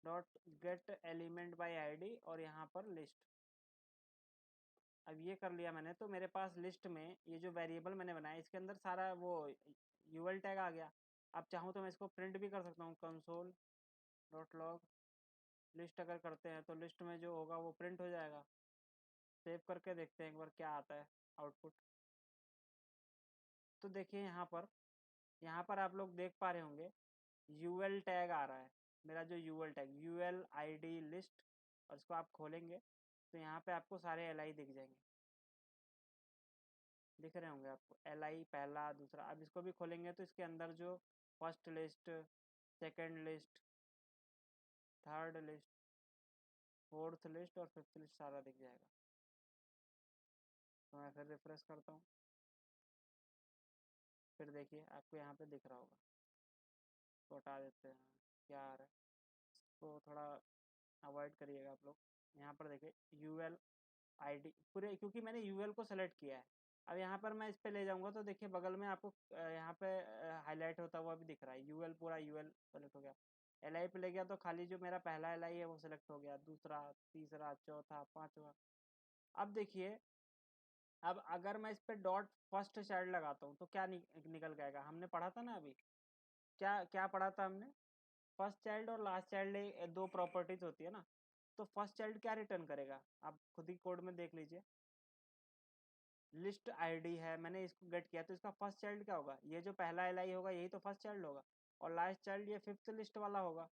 dot get element by ID और यहाँ पर लिस्ट। अब ये कर लिया मैंने, तो मेरे पास लिस्ट में ये जो वेरिएबल मैंने बनाया इसके अंदर सारा वो यूएल टैग आ गया। अब चाहूँ तो मैं इसको प्रिंट भी कर सकता हूँ, कंसोल डॉट लॉग लिस्ट अगर करते हैं तो लिस्ट में जो होगा वो प्रिंट हो जाएगा। सेव करके देखते हैं एक बार क्या आता है आउटपुट। तो देखिए यहाँ पर आप लोग देख पा रहे होंगे यूएल टैग आ रहा है, मेरा जो UL tag UL ID list. और इसको आप खोलेंगे तो यहाँ पे आपको सारे एल दिख जाएंगे, दिख रहे होंगे आपको एल पहला दूसरा। अब इसको भी खोलेंगे तो इसके अंदर जो first list, second list, third list, fourth list और फिफ्थ लिस्ट सारा दिख जाएगा। तो मैं फिर रिफ्रेश करता हूँ, फिर देखिए आपको यहाँ पे दिख रहा होगा। तो हटा देते हैं, क्या आ रहा है इसको थोड़ा अवॉइड करिएगा आप लोग। यहाँ पर देखिए यूएल आईडी पूरे, क्योंकि मैंने यूएल को सेलेक्ट किया है। अब यहाँ पर मैं इस पे ले जाऊँगा तो देखिए बगल में आपको यहाँ पे हाईलाइट होता हुआ भी दिख रहा है यूएल, पूरा यूएल सेलेक्ट हो गया। एलआई पे ले गया तो खाली जो मेरा पहला एलआई है वो सेलेक्ट हो गया, दूसरा, तीसरा, चौथा, पांचवा। अब देखिए, अब अगर मैं इस पे डॉट फर्स्ट चाइल्ड लगाता हूँ तो क्या निकल के आएगा, हमने पढ़ा था ना अभी, क्या क्या पढ़ा था हमने, फर्स्ट चाइल्ड और लास्ट चाइल्ड दो प्रॉपर्टीज होती है ना। तो फर्स्ट चाइल्ड क्या रिटर्न करेगा, आप खुद ही कोड में देख लीजिए। लिस्ट आईडी है, मैंने इसको गेट किया तो इसका फर्स्ट चाइल्ड क्या होगा, ये जो पहला एलआई होगा यही तो फर्स्ट चाइल्ड होगा, और लास्ट चाइल्ड ये फिफ्थ लिस्ट वाला होगा।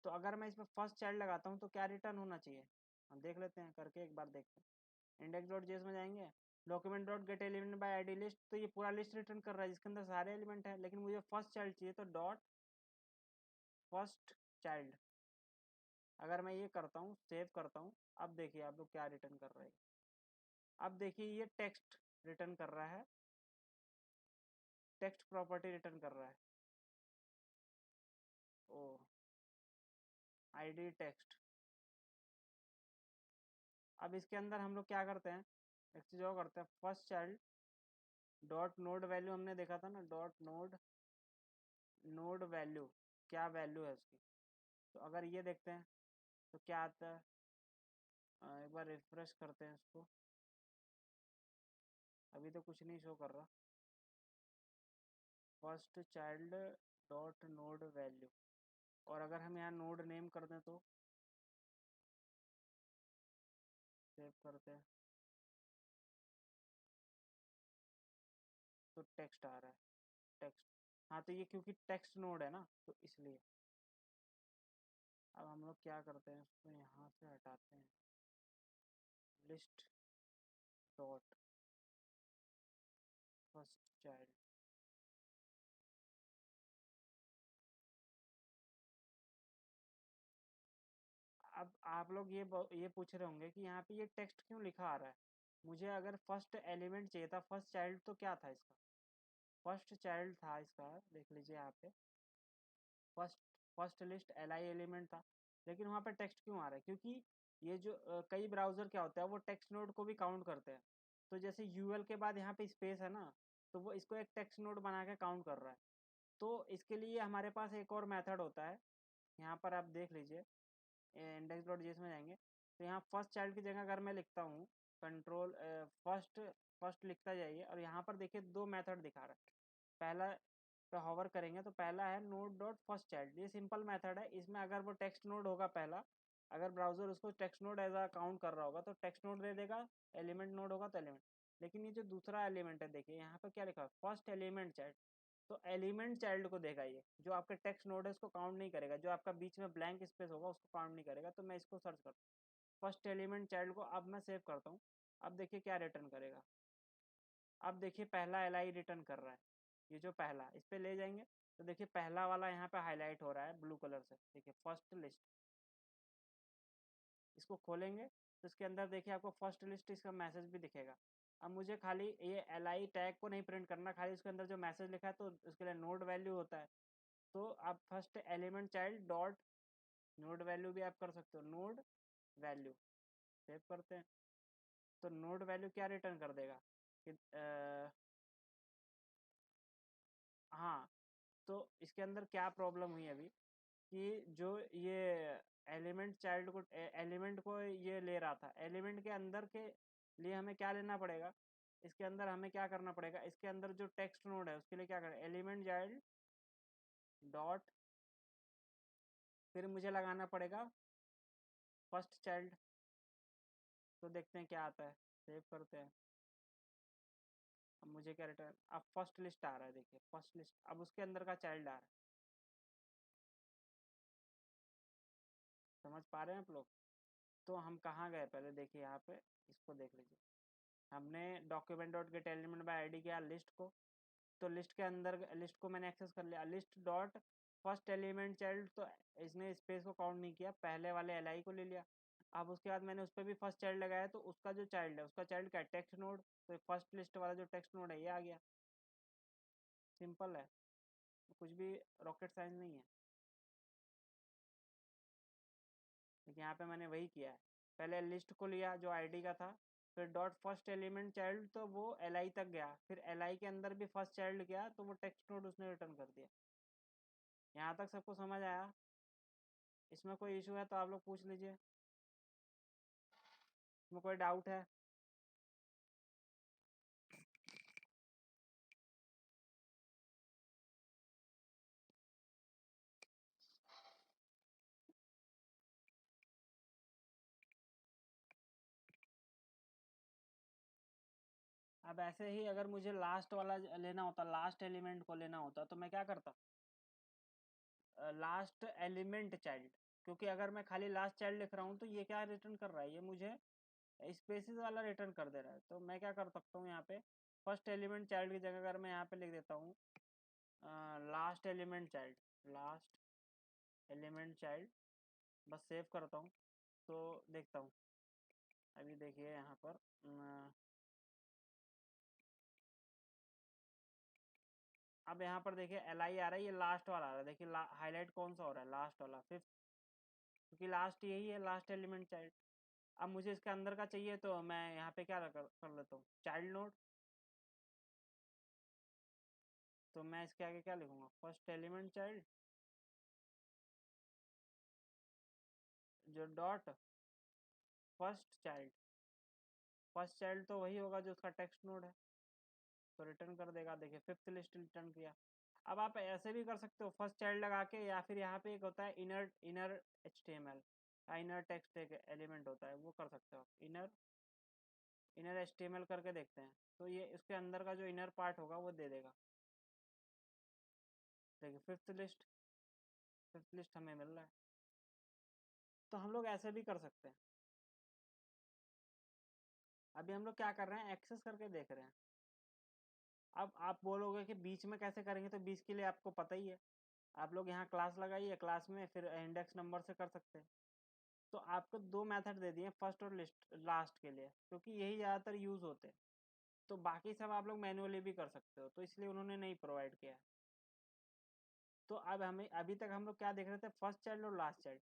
तो अगर मैं इसमें फर्स्ट चाइल्ड लगाता हूँ तो क्या रिटर्न होना चाहिए, हम देख लेते हैं करके, एक बार देखते हैं। इंडेक्स डॉट जेएस में जाएंगे, document dot get element by ID list, तो ये पूरा लिस्ट रिटर्न कर रहा है जिसके अंदर सारे एलिमेंट है, लेकिन मुझे फर्स्ट चाइल्ड चाहिए तो डॉट फर्स्ट चाइल्ड। अगर मैं ये करता हूँ, सेव करता हूँ, अब देखिए आप लोग क्या रिटर्न कर रहे हैं। अब देखिए ये टेक्स्ट रिटर्न कर रहा है, टेक्स्ट प्रॉपर्टी रिटर्न कर रहा है। ओ, आईडी टेक्स्ट। अब इसके अंदर हम लोग क्या करते हैं, एक चीज और करते हैं, first child dot node value, हमने देखा था ना, डॉट नोड नोड वैल्यू, क्या वैल्यू है उसकी। तो अगर ये देखते हैं तो क्या आता है, एक बार रिफ्रेश करते हैं इसको, अभी तो कुछ नहीं शो कर रहा। First child dot node value, और अगर हम यहाँ नोड नेम कर दें तो, सेव करते हैं तो टेक्स्ट आ रहा है, टेक्स्ट। हाँ तो ये क्योंकि टेक्स्ट नोड है ना तो इसलिए। अब हम लोग क्या करते हैं, इसको यहाँ से हटाते हैं, लिस्ट डॉट फर्स्ट चाइल्ड। अब आप लोग ये पूछ रहे होंगे कि यहाँ पे ये टेक्स्ट क्यों लिखा आ रहा है, मुझे अगर फर्स्ट एलिमेंट चाहिए था, फर्स्ट चाइल्ड तो क्या था इसका, फर्स्ट चाइल्ड था इसका, देख लीजिए यहाँ पे first first list L I element था। लेकिन वहाँ पे टेक्स्ट क्यों आ रहा है, क्योंकि ये जो कई ब्राउज़र क्या होता है वो टेक्स्ट नोड को भी काउंट करते हैं। तो जैसे यूएल के बाद यहाँ पे स्पेस है ना, तो वो इसको एक टेक्स्ट नोड बना के काउंट कर रहा है। तो इसके लिए हमारे पास एक और मेथड होता है, यहाँ पर आप देख लीजिए, इंडेक्स डॉट जेएस में जाएंगे तो यहाँ फर्स्ट चाइल्ड की जगह अगर मैं लिखता हूँ कंट्रोल फर्स्ट, फर्स्ट लिखता जाइए, और यहाँ पर देखिए दो मेथड दिखा रहा है। पहला पे होवर करेंगे तो पहला है नोड डॉट फर्स्ट चाइल्ड, ये सिंपल मेथड है, इसमें अगर वो टेक्स्ट नोड होगा पहला, अगर ब्राउजर उसको text node as a count कर रहा होगा तो टेक्स्ट नोड दे देगा, एलिमेंट नोड होगा तो एलिमेंट। लेकिन ये जो दूसरा एलिमेंट है देखिए यहाँ पे क्या लिखा है, फर्स्ट एलिमेंट चाइल्ड, तो एलिमेंट चाइल्ड को देगा, ये जो आपका टेक्स्ट नोड है उसको काउंट नहीं करेगा, जो आपका बीच में ब्लैंक स्पेस होगा उसको काउंट नहीं करेगा। तो मैं इसको सर्च करता हूँ फर्स्ट एलिमेंट चाइल्ड को, अब मैं सेव करता हूँ। अब देखिए क्या रिटर्न करेगा। अब देखिए पहला एल रिटर्न कर रहा है, ये जो पहला, इस पे ले जाएंगे तो देखिए पहला वाला यहाँ पे हाईलाइट हो रहा है ब्लू कलर से, देखिए फर्स्ट लिस्ट। इसको खोलेंगे तो इसके अंदर देखिए आपको फर्स्ट लिस्ट इसका मैसेज भी दिखेगा। अब मुझे खाली ये एल टैग को नहीं प्रिंट करना, खाली उसके अंदर जो मैसेज लिखा है तो उसके लिए नोड वैल्यू होता है। तो आप first element child dot node value भी आप कर सकते हो, नोड वैल्यू सेव करते हैं। तो नोड वैल्यू क्या रिटर्न कर देगा कि हाँ, तो इसके अंदर क्या प्रॉब्लम हुई अभी कि जो ये एलिमेंट चाइल्ड को एलिमेंट को ये ले रहा था, एलिमेंट के अंदर के लिए हमें क्या लेना पड़ेगा, इसके अंदर हमें क्या करना पड़ेगा, इसके अंदर जो टेक्स्ट नोड है उसके लिए क्या करें, एलिमेंट चाइल्ड डॉट, फिर मुझे लगाना पड़ेगा फर्स्ट चाइल्ड। तो देखते हैं क्या आता है, सेव करते हैं। अब मुझे क्या रिटर्न, अब फर्स्ट लिस्ट आ रहा है, देखिए फर्स्ट लिस्ट, अब उसके अंदर का चाइल्ड आ रहा है। समझ पा रहे हैं आप लोग। तो हम कहाँ गए पहले देखिए, यहाँ पे इसको देख लीजिए। हमने document dot get element by ID किया लिस्ट को, तो लिस्ट के अंदर लिस्ट को मैंने एक्सेस कर लिया, list dot first element child, तो इसने स्पेस को काउंट नहीं किया, पहले वाले एल को ले लिया। अब उसके बाद मैंने उस पर भी फर्स्ट चाइल्ड लगाया, तो उसका जो चाइल्ड है उसका चाइल्ड क्या है, टेक्स्ट नोड, तो फर्स्ट लिस्ट वाला जो टेक्स्ट नोड है ये आ गया। सिंपल है, कुछ भी रॉकेट साइंस नहीं है। लेकिन यहाँ पे मैंने वही किया है, पहले लिस्ट को लिया जो आईडी का था, फिर डॉट फर्स्ट एलिमेंट चाइल्ड, तो वो एल तक गया, फिर एल के अंदर भी फर्स्ट चाइल्ड गया, तो वो टेक्स्ट नोड उसने रिटर्न कर दिया। यहाँ तक सबको समझ आया। इसमें कोई इशू है तो आप लोग पूछ लीजिए, इसमें कोई डाउट है। अब ऐसे ही अगर मुझे लास्ट वाला लेना होता, लास्ट एलिमेंट को लेना होता, तो मैं क्या करता, लास्ट एलिमेंट चाइल्ड, क्योंकि अगर मैं खाली लास्ट चाइल्ड लिख रहा हूँ तो ये क्या रिटर्न कर रहा है, ये मुझे स्पेसिस वाला रिटर्न कर दे रहा है। तो मैं क्या कर सकता हूँ यहाँ पे, फर्स्ट एलिमेंट चाइल्ड की जगह अगर मैं यहाँ पे लिख देता हूँ last element child, last element child, बस सेव करता हूँ। तो देखता हूँ, अभी देखिए यहाँ पर अब यहाँ पर देखिए एल आई आ रहा है, ये लास्ट वाला आ रहा है, देखिए हाईलाइट कौन सा हो रहा है, लास्ट वाला, फिफ्थ, क्योंकि लास्ट यही है, लास्ट एलिमेंट चाइल्ड। अब मुझे इसके अंदर का चाहिए, तो मैं यहाँ पे क्या कर लेता हूँ, चाइल्ड नोड। तो मैं इसके आगे क्या लिखूंगा, फर्स्ट एलिमेंट चाइल्ड जो dot first child, first child तो वही होगा जो उसका टेक्स्ट नोड है, तो रिटर्न कर देगा। देखिए फिफ्थ लिस्ट रिटर्न किया। अब आप ऐसे भी कर सकते हो फर्स्ट चाइल्ड लगा के, या फिर यहाँ पे एक होता है inner inner H T M L, inner text एक एलिमेंट होता है, वो कर सकते हो inner inner H T M L करके देखते हैं, तो ये इसके अंदर का जो इनर पार्ट होगा वो दे देगा। देखिए फिफ्थ लिस्ट हमें मिल रहा है। तो हम लोग ऐसे भी कर सकते हैं। अभी हम लोग क्या कर रहे हैं, एक्सेस करके देख रहे हैं। अब आप बोलोगे कि बीच में कैसे करेंगे, तो बीच के लिए आपको पता ही है, आप लोग यहाँ क्लास लगाइए, क्लास में फिर इंडेक्स नंबर से कर सकते हैं। तो आपको दो मेथड दे दिए, फर्स्ट और लिस्ट लास्ट के लिए, क्योंकि यही ज़्यादातर यूज़ होते हैं। तो बाकी सब आप लोग मैनुअली भी कर सकते हो, तो इसलिए उन्होंने नहीं प्रोवाइड किया है। तो अब हमें, अभी तक हम लोग क्या देख रहे थे, फर्स्ट चाइल्ड और लास्ट चाइल्ड।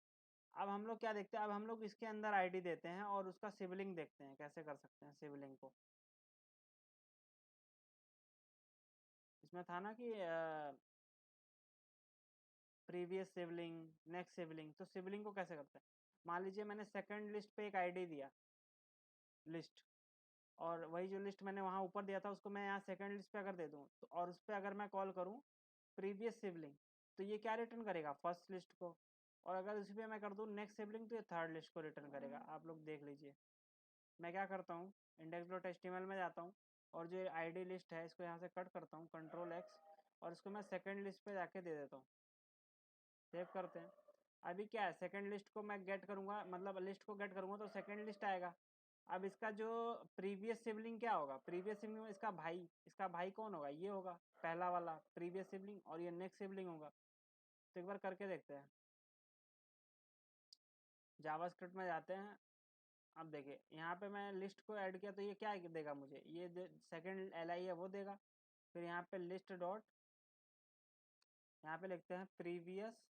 अब हम लोग क्या देखते हैं, अब हम लोग इसके अंदर आईडी देते हैं और उसका सिबलिंग देखते हैं कैसे कर सकते हैं सिबलिंग को। इसमें था ना कि प्रीवियस सिबलिंग, नेक्स्ट सिबलिंग, तो सिबलिंग को कैसे करते हैं। मान लीजिए मैंने सेकंड लिस्ट पे एक आईडी दिया, लिस्ट, और वही जो लिस्ट मैंने वहाँ ऊपर दिया था उसको मैं यहाँ सेकंड लिस्ट पे अगर दे दूँ, तो और उस पर अगर मैं कॉल करूँ प्रीवियस सिबलिंग, तो ये क्या रिटर्न करेगा, फर्स्ट लिस्ट को। और अगर उसी पे मैं कर दूँ नेक्स्ट सिबलिंग, तो ये थर्ड लिस्ट को रिटर्न करेगा। आप लोग देख लीजिए, मैं क्या करता हूँ, index dot H T M L में जाता हूँ, और जो आईडी लिस्ट है इसको यहाँ से कट करता हूँ, कंट्रोल एक्स, और इसको मैं सेकंड लिस्ट पे जाके दे देता हूँ। सेव करते हैं। अभी क्या है, सेकंड लिस्ट को मैं गेट करूँगा, मतलब लिस्ट को गेट करूँगा तो सेकंड लिस्ट आएगा। अब इसका जो प्रीवियस सिबलिंग क्या होगा, प्रीवियस सिबलिंग में इसका भाई कौन होगा, ये होगा पहला वाला प्रीवियस सिबलिंग, और ये नेक्स्ट सिबलिंग होगा। तो एक बार करके देखते हैं। जावास्क्रिप्ट में जाते हैं। अब देखिए यहाँ पे मैं लिस्ट को ऐड किया तो ये क्या देगा मुझे, ये सेकंड li है वो देगा। फिर यहाँ पे लिस्ट डॉट, यहाँ पे लिखते हैं प्रीवियस।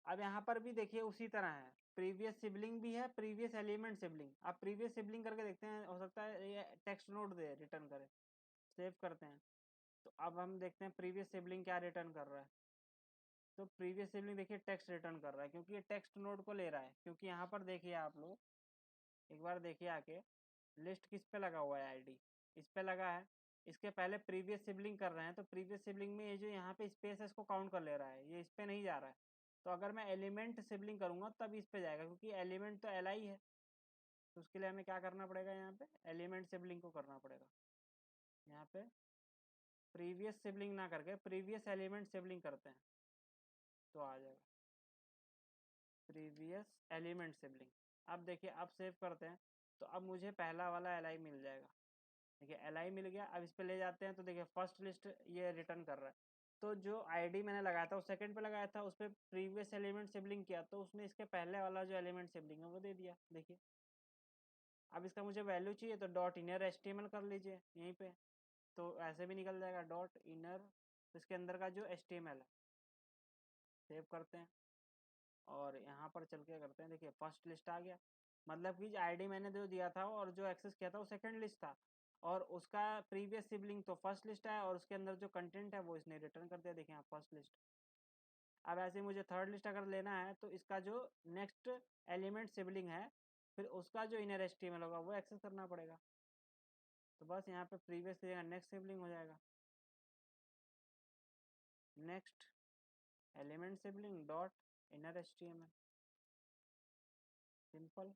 अब यहाँ पर भी देखिए उसी तरह है, प्रीवियस सिबलिंग भी है, प्रीवियस एलिमेंट सिबलिंग। अब प्रीवियस सिबलिंग करके देखते हैं, हो सकता है ये टेक्स्ट नोट दे रिटर्न करे। सेव करते हैं। तो अब हम देखते हैं प्रीवियस सिबलिंग क्या रिटर्न कर रहा है। तो प्रीवियस सिबलिंग देखिए टेक्स्ट रिटर्न कर रहा है, क्योंकि ये टेक्स्ट नोड को ले रहा है। क्योंकि यहाँ पर देखिए आप लोग एक बार देखिए आके, लिस्ट किस पे लगा हुआ है, आईडी इस पे लगा है। इसके पहले प्रीवियस सिबलिंग कर रहे हैं, तो प्रीवियस सिबलिंग में ये जो यहाँ पे स्पेस है इसको काउंट कर ले रहा है, ये इस पे नहीं जा रहा है। तो अगर मैं एलिमेंट सिबलिंग करूँगा तब इस पे जाएगा, क्योंकि एलिमेंट तो li है। तो उसके लिए हमें क्या करना पड़ेगा, यहाँ पे एलिमेंट सिबलिंग को करना पड़ेगा। यहाँ पे प्रीवियस सिबलिंग ना करके प्रीवियस एलिमेंट सिबलिंग करते हैं तो आ जाएगा प्रीवियस एलिमेंट सिबलिंग। अब देखिए अब सेव करते हैं, तो अब मुझे पहला वाला li मिल जाएगा। देखिए li मिल गया। अब इस पे ले जाते हैं तो देखिए फर्स्ट लिस्ट ये रिटर्न कर रहा है। तो जो आईडी मैंने लगाया था वो सेकंड पे लगाया था, उस पर प्रीवियस एलिमेंट सिबलिंग किया तो उसने इसके पहले वाला जो एलिमेंट सिबलिंग है वो दे दिया। देखिए अब इसका मुझे वैल्यू चाहिए तो डॉट इनर HTML कर लीजिए यहीं पे, तो ऐसे भी निकल जाएगा डॉट इनर, तो इसके अंदर का जो HTML है। सेव करते हैं और यहाँ पर चल के करते हैं। देखिए फर्स्ट लिस्ट आ गया, मतलब कि आईडी मैंने जो दिया था और जो एक्सेस किया था वो सेकंड लिस्ट था, और उसका प्रीवियस सिबलिंग तो फर्स्ट लिस्ट है, और उसके अंदर जो कंटेंट है वो इसने रिटर्न कर दिया। देखिए यहाँ फर्स्ट लिस्ट। अब ऐसे मुझे थर्ड लिस्ट अगर लेना है तो इसका जो नेक्स्ट एलिमेंट सिबलिंग है, फिर उसका जो इनर HTML होगा वो एक्सेस करना पड़ेगा। तो बस यहाँ पे प्रीवियस जगह नेक्स्ट सिबलिंग हो जाएगा, next element sibling dot inner HTML। Simple.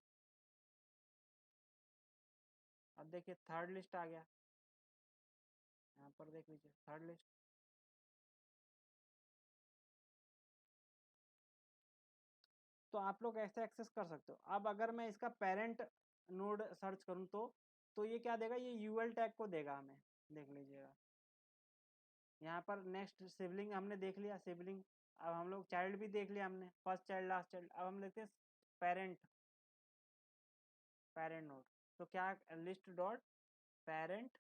अब देखिए थर्ड लिस्ट आ गया, यहाँ पर देख लीजिए थर्ड लिस्ट। तो आप लोग ऐसे एक्सेस कर सकते हो। अब अगर मैं इसका पेरेंट नोड सर्च करूँ तो ये क्या देगा, ये यूएल टैग को देगा हमें। देख लीजिएगा यहाँ पर नेक्स्ट सिबलिंग हमने देख लिया सिबलिंग। अब हम लोग चाइल्ड भी देख लिया हमने, फर्स्ट चाइल्ड लास्ट चाइल्ड। अब हम देखते हैं पेरेंट, पेरेंट नोड। तो क्या list dot parent,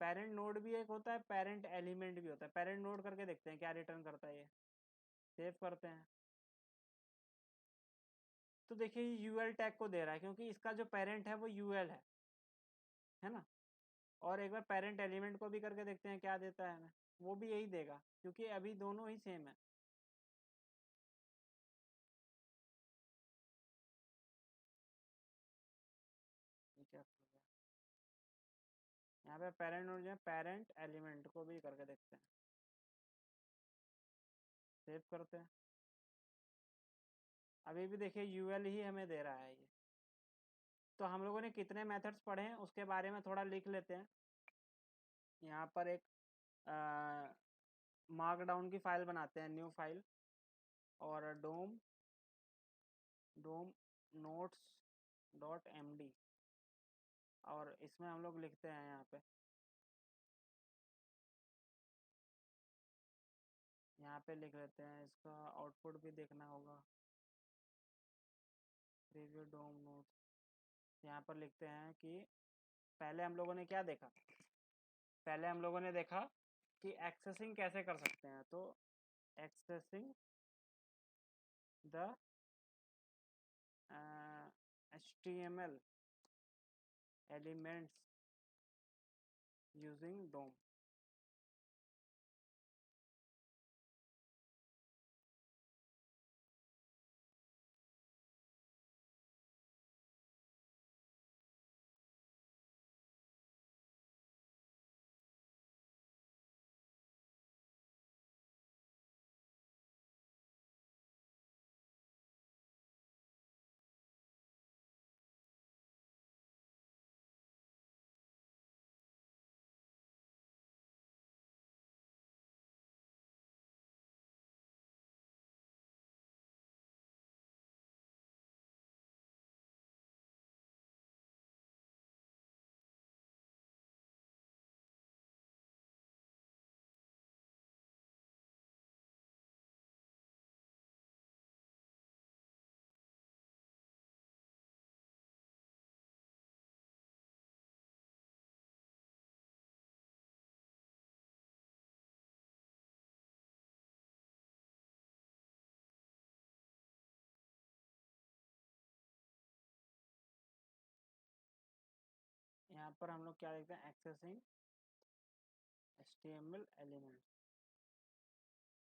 parent node भी एक होता है, पेरेंट एलिमेंट भी होता है। पेरेंट नोड करके देखते हैं क्या रिटर्न करता है ये। सेव करते हैं। तो देखिए ये यूएल टैग को दे रहा है, क्योंकि इसका जो पेरेंट है वो यूएल है ना। और एक बार पेरेंट एलिमेंट को भी करके देखते हैं क्या देता है हमें, वो भी यही देगा, क्योंकि अभी दोनों ही सेम है। ये क्या कर रहा है? यहाँ पे पेरेंट नोड जो है पेरेंट एलिमेंट को भी करके देखते हैं। सेव करते हैं। अभी भी देखिए यूएल ही हमें दे रहा है ये। तो हम लोगों ने कितने मेथड्स पढ़े हैं उसके बारे में थोड़ा लिख लेते हैं। यहाँ पर एक मार्कडाउन की फाइल बनाते हैं, न्यू फाइल, और डोम डोम नोट्स डॉट MD, और इसमें हम लोग लिखते हैं यहाँ पे, यहाँ पे लिख लेते हैं, इसका आउटपुट भी देखना होगा। रिव्यू डोम नोट्स, यहाँ पर लिखते हैं कि पहले हम लोगों ने क्या देखा, पहले हम लोगों ने देखा कि एक्सेसिंग कैसे कर सकते हैं। तो accessing the HTML elements using DOM. यहाँ पर हम लोग क्या देखते हैं, एक्सेसिंग HTML एलिमेंट।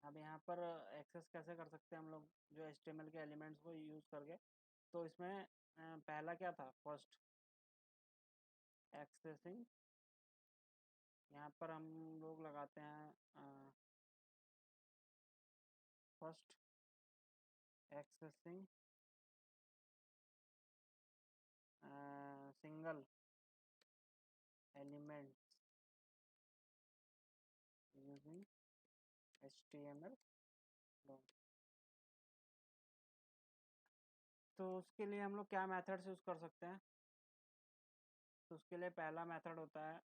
अब यहाँ पर एक्सेस कैसे कर सकते हैं हम लोग जो HTML के एलिमेंट्स को यूज़ करके। तो इसमें पहला क्या था, फर्स्ट एक्सेसिंग। यहाँ पर हम लोग लगाते हैं first accessing single element using HTML DOM. तो उसके लिए हम लोग क्या मेथड्स यूज़ कर सकते हैं। तो उसके लिए पहला मेथड होता है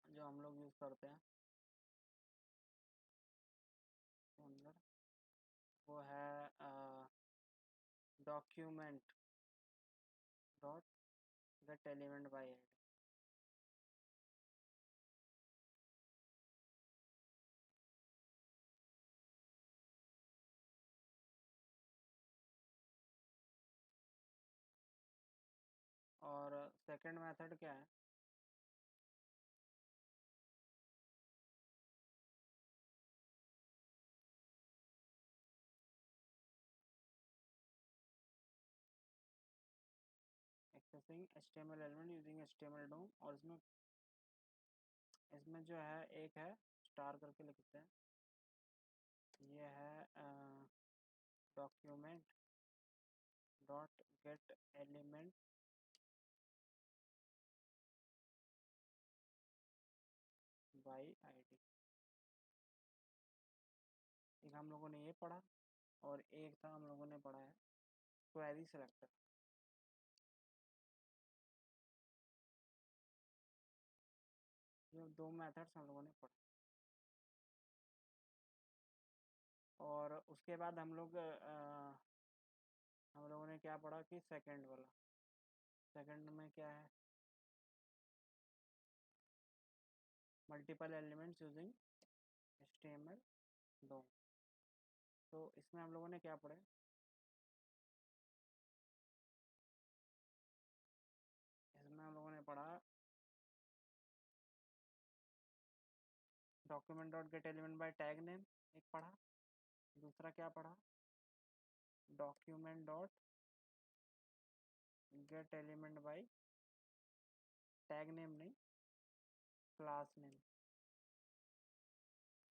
जो हम लोग यूज़ करते हैं अंदर, वो है document dot get element by ID. और सेकंड मेथड क्या है, accessing HTML element using HTML DOM. और इसमें इसमें जो है एक है स्टार करके लिखते हैं, ये है document dot get element by ID. एक हम लोगों ने ये पढ़ा, और एक था हम लोगों ने पढ़ा है क्वेरी सिलेक्टर। ये दो मेथड्स हम लोगों ने पढ़े। और उसके बाद हम लोगों ने क्या पढ़ा कि सेकंड वाला, सेकंड में क्या है, multiple elements using HTML DOM. तो इसमें हम लोगों ने क्या पढ़े, इसमें हम लोगों ने पढ़ा document dot get element bye tag name, एक पढ़ा। दूसरा क्या पढ़ा, document dot get element bye tag name नहीं, क्लास नेम।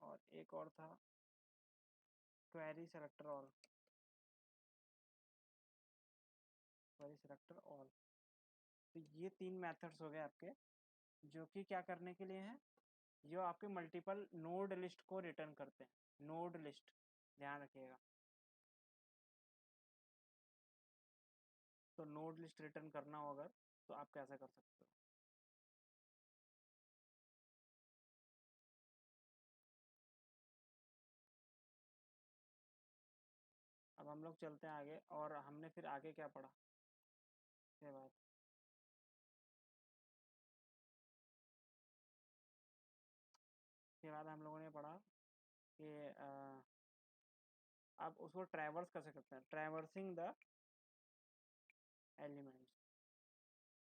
और एक और था query selector all, query selector all. तो ये तीन मेथड्स हो गए आपके, जो कि क्या करने के लिए हैं, जो आपके मल्टीपल नोड लिस्ट को रिटर्न करते हैं। नोड लिस्ट ध्यान रखिएगा। तो नोड लिस्ट रिटर्न करना हो अगर, तो आप कैसे कर सकते हो। अब हम लोग चलते हैं आगे, और हमने फिर आगे क्या पढ़ा उसके बाद। उसके बाद हम लोगों ने पढ़ा कि अब उसको ट्रैवर्स कैसे करते हैं, ट्रैवर्सिंग द एलिमेंट्स।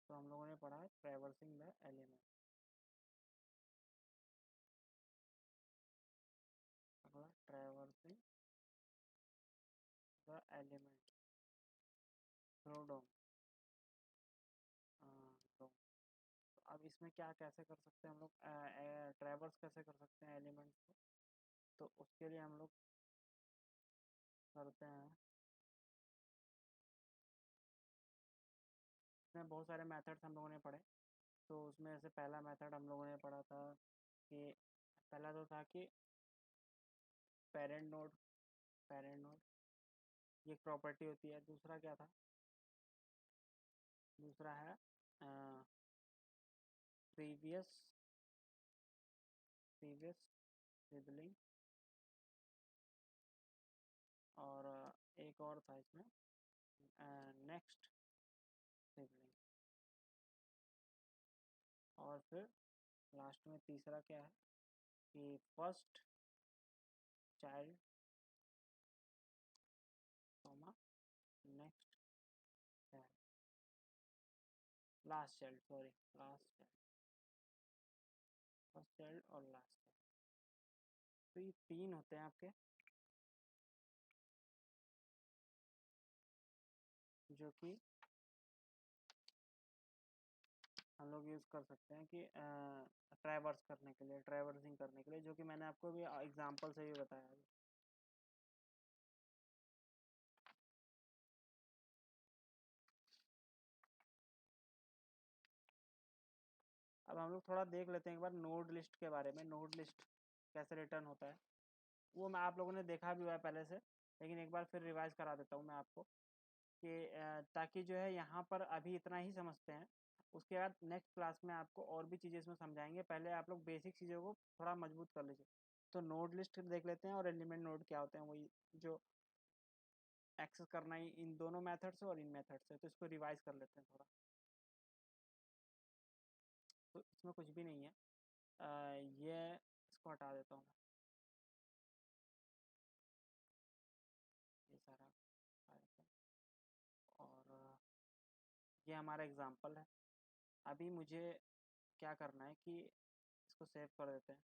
तो हम लोगों ने पढ़ा ट्रैवर्सिंग द एलिमेंट। अगला traversing the element through DOM. तो अब इसमें क्या कैसे कर सकते हैं हम लोग, ट्रैवर्स कैसे कर सकते हैं एलिमेंट्स को। तो उसके लिए हम लोग करते हैं, इसमें बहुत सारे मेथड्स हम लोगों ने पढ़े। तो उसमें से पहला मेथड हम लोगों ने पढ़ा था कि पहला तो था कि पेरेंट नोड ये एक प्रॉपर्टी होती है। दूसरा क्या था, दूसरा है प्रीवियस प्रीवियस सिबलिंग। और एक और था इसमें नेक्स्ट सिबलिंग। और फिर लास्ट में तीसरा क्या है कि first child comma next child. Last child, sorry, last child, first child और लास्ट चाइल्ड। तो ये 3 होते हैं आपके, जो कि हम लोग यूज़ कर सकते हैं कि ट्रैवर्स करने के लिए, ट्रैवर्सिंग करने के लिए, जो कि मैंने आपको भी एग्जांपल से भी बताया अभी। अब हम लोग थोड़ा देख लेते हैं एक बार नोड लिस्ट के बारे में, नोड लिस्ट कैसे रिटर्न होता है। वो मैं आप लोगों ने देखा भी हुआ है पहले से, लेकिन एक बार फिर रिवाइज करा देता हूँ मैं आपको कि ताकि जो है यहाँ पर अभी इतना ही समझते हैं, उसके बाद नेक्स्ट क्लास में आपको और भी चीज़ें इसमें समझाएंगे। पहले आप लोग बेसिक चीज़ों को थोड़ा मजबूत कर लीजिए। तो नोड लिस्ट देख लेते हैं और एलिमेंट नोड क्या होते हैं, वही जो एक्सेस करना ही इन दोनों मेथड से और इन मेथड से। तो इसको रिवाइज कर लेते हैं थोड़ा। तो इसमें कुछ भी नहीं है, ये इसको हटा देता हूँ मैं, ये सारा आया। और ये हमारा एग्जाम्पल है। अभी मुझे क्या करना है कि इसको सेव कर देते हैं,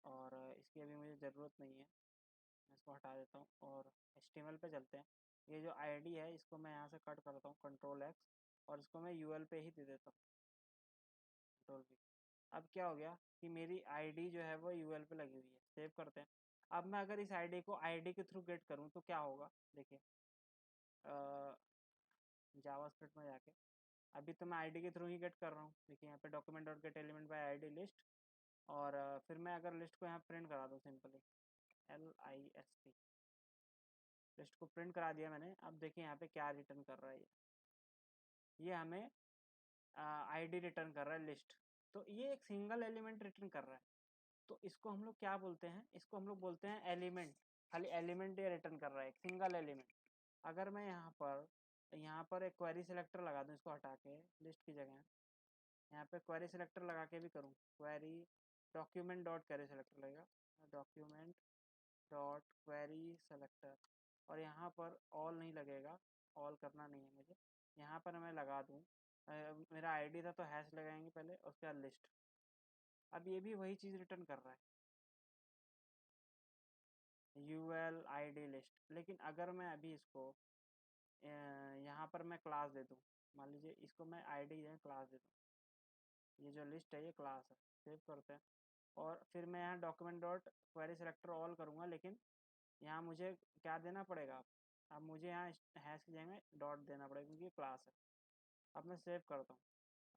और इसकी अभी मुझे ज़रूरत नहीं है, मैं इसको हटा देता हूँ और HTML पे चलते हैं। ये जो आईडी है इसको मैं यहाँ से कट करता हूँ, Ctrl+X, और इसको मैं यूएल पे ही दे देता हूँ, Ctrl+V। अब क्या हो गया कि मेरी आईडी जो है वो यूएल पे लगी हुई है। सेव करते हैं। अब मैं अगर इस आईडी को आईडी के थ्रू गेट करूँ तो क्या होगा, देखिए जावास्क्रिप्ट में जाके, अभी तो मैं आईडी के थ्रू ही गेट कर रहा हूँ। देखिए यहाँ पे document dot get element by ID list, और फिर मैं अगर लिस्ट को यहाँ प्रिंट करा दूँ सिंपली, LIST, लिस्ट को प्रिंट करा दिया मैंने। अब देखिए यहाँ पे क्या रिटर्न कर रहा है ये हमें आईडी रिटर्न कर रहा है, लिस्ट। तो ये एक सिंगल एलिमेंट रिटर्न कर रहा है। तो इसको हम लोग क्या बोलते हैं, इसको हम लोग बोलते हैं एलिमेंट। खाली एलिमेंट ये रिटर्न कर रहा है, एक सिंगल एलिमेंट। अगर मैं यहाँ पर एक क्वेरी सिलेक्टर लगा दूँ, इसको हटा के लिस्ट की जगह यहाँ पे क्वेरी सिलेक्टर लगा के भी करूँ, query document dot query selector लगेगा, डॉक्यूमेंट डॉट क्वेरी सेलेक्टर, और यहाँ पर ऑल नहीं लगेगा, ऑल करना नहीं है मुझे। यहाँ पर मैं लगा दूँ, मेरा आईडी था तो हैश लगाएंगे पहले, उसके बाद लिस्ट। अब ये भी वही चीज़ रिटर्न कर रहा है, यूएल आईडी लिस्ट। लेकिन अगर मैं अभी इसको यहाँ पर मैं क्लास दे दूँ, मान लीजिए इसको मैं आईडी क्लास दे दूँ, ये जो लिस्ट है ये क्लास है। सेव करते हैं, और फिर मैं यहाँ document dot query selector all करूँगा, लेकिन यहाँ मुझे क्या देना पड़ेगा, अब मुझे यहाँ हैश की जगह डॉट देना पड़ेगा क्योंकि ये क्लास है। अब मैं सेव करता हूँ।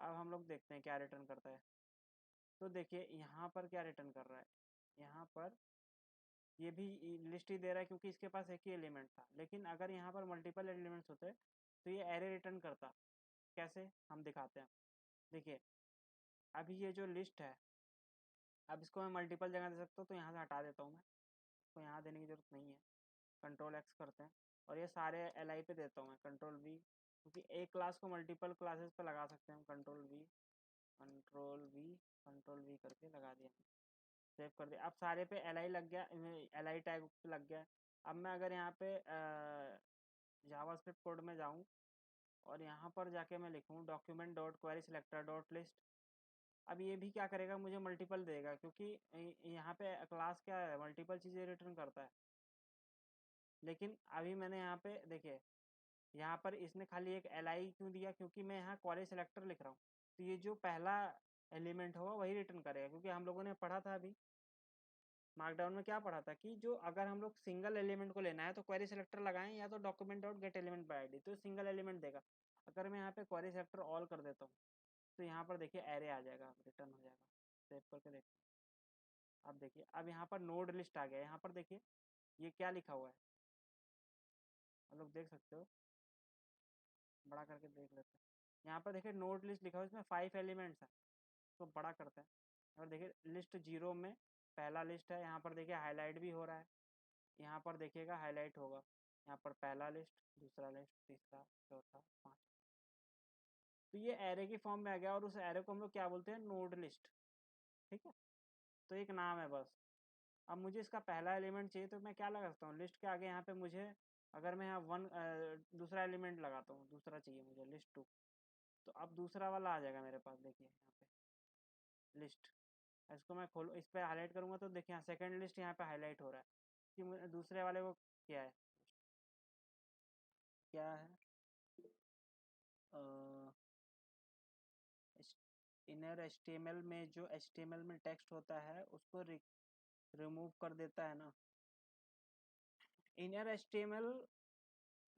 अब हम लोग देखते हैं क्या रिटर्न करता है। तो देखिए यहाँ पर क्या रिटर्न कर रहा है, यहाँ पर ये भी लिस्ट ही दे रहा है क्योंकि इसके पास एक ही एलिमेंट था। लेकिन अगर यहाँ पर मल्टीपल एलिमेंट्स होते तो ये एरे रिटर्न करता। कैसे, हम दिखाते हैं। देखिए अभी ये जो लिस्ट है, अब इसको मैं मल्टीपल जगह दे सकता हूँ, तो यहाँ से हटा देता हूँ मैं, इसको यहाँ देने की ज़रूरत नहीं है। Ctrl+X करते हैं, और ये सारे LI पे देता हूँ मैं, Ctrl+V, क्योंकि एक क्लास को मल्टीपल क्लासेस पे लगा सकते हैं हम। Ctrl+V, Ctrl+V, Ctrl+V करके लगा दिया, सेव कर दिया। अब सारे पे LI लग गया, LI टैग लग गया। अब मैं अगर यहाँ पे जावास्क्रिप्ट कोड में जाऊँ और यहाँ पर जाके मैं लिखूँ document dot query selector dot list, अब ये भी क्या करेगा, मुझे मल्टीपल देगा, क्योंकि यहाँ पे क्लास क्या है, मल्टीपल चीज़ें रिटर्न करता है। लेकिन अभी मैंने यहाँ पे देखिए, यहाँ पर इसने खाली एक LI क्यों दिया, क्योंकि मैं यहाँ क्वेरी सिलेक्टर लिख रहा हूँ। तो ये जो पहला एलिमेंट होगा वही रिटर्न करेगा, क्योंकि हम लोगों ने पढ़ा था अभी मार्कडाउन में, क्या पढ़ा था कि जो अगर हम लोग सिंगल एलिमेंट को लेना है तो क्वेरी सिलेक्टर लगाएं, या तो document dot get element by ID, तो सिंगल एलिमेंट देगा। अगर मैं यहाँ पे क्वेरी सिलेक्टर ऑल कर देता हूँ तो यहाँ पर देखिए एरे आ जाएगा, रिटर्न हो जाएगा। सेव करके देखते हैं। अब देखिए, अब यहाँ पर नोड लिस्ट आ गया। यहाँ पर देखिए ये क्या लिखा हुआ है, आप लोग देख सकते हो, बड़ा करके देख लेते हैं। यहाँ पर देखिए नोड लिस्ट लिखा हुआ है, इसमें 5 एलिमेंट्स हैं। तो बड़ा करते हैं, और देखिए लिस्ट 0 में पहला लिस्ट है। यहाँ पर देखिए हाईलाइट भी हो रहा है, यहाँ पर देखिएगा हाईलाइट होगा। यहाँ पर पहला लिस्ट, दूसरा लिस्ट, तीसरा, चौथा, पाँचवा। तो ये एरे की फॉर्म में आ गया, और उस एरे को हम लोग क्या बोलते हैं, नोड लिस्ट। ठीक है, तो एक नाम है बस। अब मुझे इसका पहला एलिमेंट चाहिए तो मैं क्या लगा सकता हूँ, लिस्ट के आगे यहाँ पे मुझे, अगर मैं यहाँ दूसरा एलिमेंट लगाता हूँ, दूसरा चाहिए मुझे, लिस्ट 2, तो अब दूसरा वाला आ जाएगा मेरे पास, देखिए यहाँ पे लिस्ट। इसको मैं खोल, इस पर हाईलाइट करूँगा तो देखिए यहाँ सेकेंड लिस्ट यहाँ पे हाईलाइट हो रहा है कि दूसरे वाले को क्या है, क्या है इनर HTML में जो HTML में टेक्स्ट होता है उसको रिमूव कर देता है ना। इनर HTML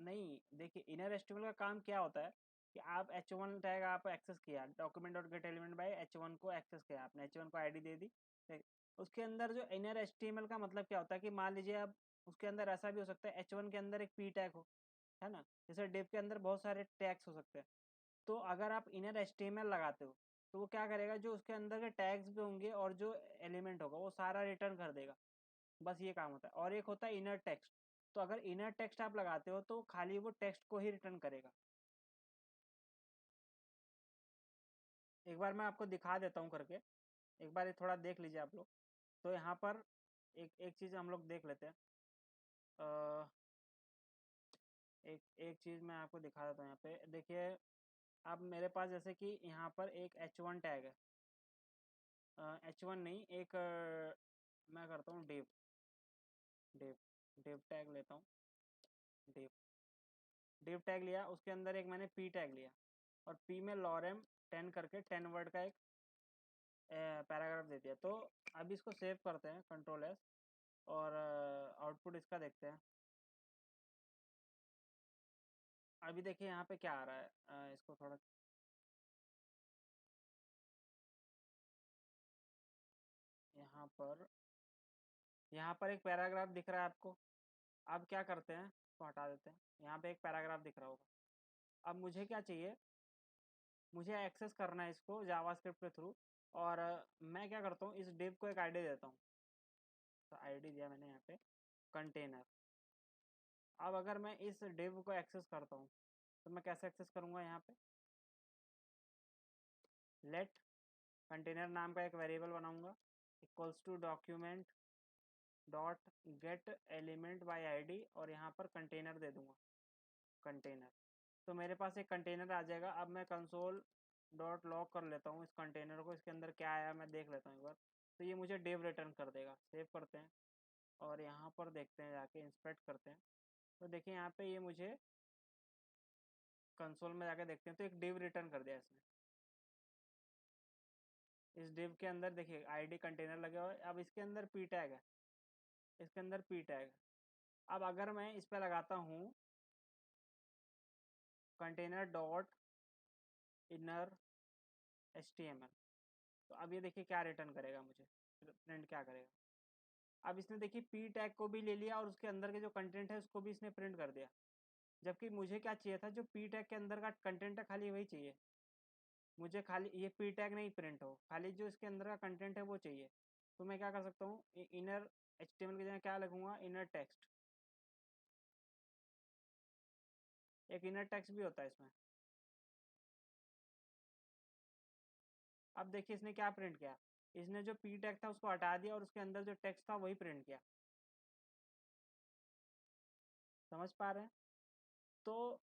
नहीं, देखिए इनर HTML का काम क्या होता है कि आप h1 टैग आप एक्सेस किया, document dot get element bye h1 को एक्सेस किया आपने, h1 को आईडी दे दी, ठीक। उसके अंदर जो इनर HTML का मतलब क्या होता है कि मान लीजिए अब उसके अंदर ऐसा भी हो सकता है h1 के अंदर एक p टैग हो, है ना, जैसे डिव के अंदर बहुत सारे टैग्स हो सकते हैं। तो अगर आप इनर HTML लगाते हो तो वो क्या करेगा, जो उसके अंदर के टैग्स भी होंगे और जो एलिमेंट होगा वो सारा रिटर्न कर देगा, बस ये काम होता है। और एक होता है इनर टेक्स्ट, तो अगर इनर टेक्स्ट आप लगाते हो तो खाली वो टेक्स्ट को ही रिटर्न करेगा। एक बार मैं आपको दिखा देता हूँ करके, एक बार ये थोड़ा देख लीजिए आप लोग। तो यहाँ पर एक एक चीज़ हम लोग देख लेते हैं। अ, एक एक चीज़ मैं आपको दिखा देता हूँ, यहाँ पे देखिए। अब मेरे पास जैसे कि यहाँ पर एक h1 टैग है, h1 नहीं, एक मैं करता हूँ डिव, डिव डिव टैग लेता हूँ, डिव डिव टैग लिया, उसके अंदर एक मैंने p टैग लिया, और p में lorem 10 करके 10 वर्ड का एक पैराग्राफ दे दिया। तो अब इसको सेव करते हैं, कंट्रोल एस, और आउटपुट इसका देखते हैं। अभी देखिए यहाँ पे क्या आ रहा है, इसको थोड़ा, यहाँ पर एक पैराग्राफ दिख रहा है आपको। अब क्या करते हैं, इसको हटा देते हैं, यहाँ पे एक पैराग्राफ दिख रहा होगा। अब मुझे क्या चाहिए, मुझे एक्सेस करना है इसको जावास्क्रिप्ट के थ्रू, और मैं क्या करता हूँ, इस डिव को एक आईडी देता हूँ। तो आईडी दिया मैंने यहाँ पे कंटेनर। अब अगर मैं इस डिव को एक्सेस करता हूँ तो मैं कैसे एक्सेस करूँगा, यहाँ पे लेट कंटेनर नाम का एक वेरिएबल बनाऊंगा, equals to document dot get element by ID, और यहाँ पर कंटेनर दे दूंगा, कंटेनर। तो मेरे पास एक कंटेनर आ जाएगा। अब मैं कंसोल डॉट लॉग कर लेता हूँ इस कंटेनर को, इसके अंदर क्या आया मैं देख लेता हूँ एक बार। तो ये मुझे डिव रिटर्न कर देगा। सेव करते हैं और यहाँ पर देखते हैं, जाके इंस्पेक्ट करते हैं। तो देखिए यहाँ पे ये मुझे कंसोल में जाके देखते हैं तो एक डिव रिटर्न कर दिया इसने। इस डिव के अंदर देखिए आईडी कंटेनर लगे हुए, अब इसके अंदर पी टैग है, इसके अंदर पी टैग है। अब अगर मैं इस पर लगाता हूँ कंटेनर डॉट इनर HTML, तो अब ये देखिए क्या रिटर्न करेगा, मुझे प्रिंट क्या करेगा। अब इसने देखिए पी टैग को भी ले लिया और उसके अंदर के जो कंटेंट है उसको भी इसने प्रिंट कर दिया। जबकि मुझे क्या चाहिए था, जो पी टैग के अंदर का कंटेंट है खाली वही चाहिए मुझे, खाली ये पी टैग नहीं प्रिंट हो, खाली जो इसके अंदर का कंटेंट है वो चाहिए। तो मैं क्या कर सकता हूँ, इनर HTML की जगह क्या लिखूंगा, इनर टेक्स्ट। एक इनर टेक्स्ट भी होता है इसमें। अब देखिए इसने क्या प्रिंट किया, इसने जो पी टैग था उसको हटा दिया और उसके अंदर जो टेक्स्ट था वही प्रिंट किया। समझ पा रहे हैं। तो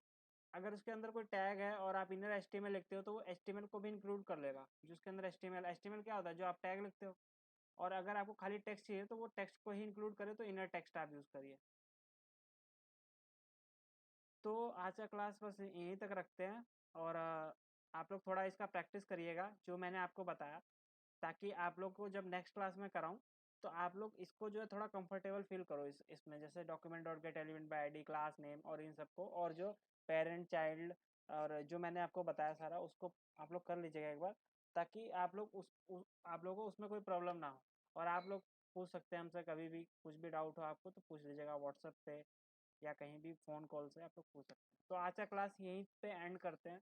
अगर उसके अंदर कोई टैग है और आप इनर HTML लिखते हो तो वो HTML को भी इंक्लूड कर लेगा, जो उसके अंदर HTML क्या होता है, जो आप टैग लिखते हो। और अगर आपको खाली टेक्स्ट चाहिए तो वो टेक्स्ट को ही इंक्लूड करे, तो इनर टेक्स्ट आप यूज़ करिए। तो आज का क्लास बस यहीं तक रखते हैं, और आप लोग थोड़ा इसका प्रैक्टिस करिएगा जो मैंने आपको बताया, ताकि आप लोग को जब नेक्स्ट क्लास में कराऊं तो आप लोग इसको जो है थोड़ा कंफर्टेबल फील करो इसमें, जैसे document dot get element by ID, class name और इन सबको, और जो पेरेंट चाइल्ड और जो मैंने आपको बताया सारा उसको आप लोग कर लीजिएगा एक बार, ताकि आप लोग आप लोगों को उसमें कोई प्रॉब्लम ना हो। और आप लोग पूछ सकते हैं हमसे, कभी भी कुछ भी डाउट हो आपको तो पूछ लीजिएगा व्हाट्सएप पे या कहीं भी फ़ोन कॉल से आप लोग पूछ सकते हैं। तो आज का क्लास यहीं पे एंड करते हैं।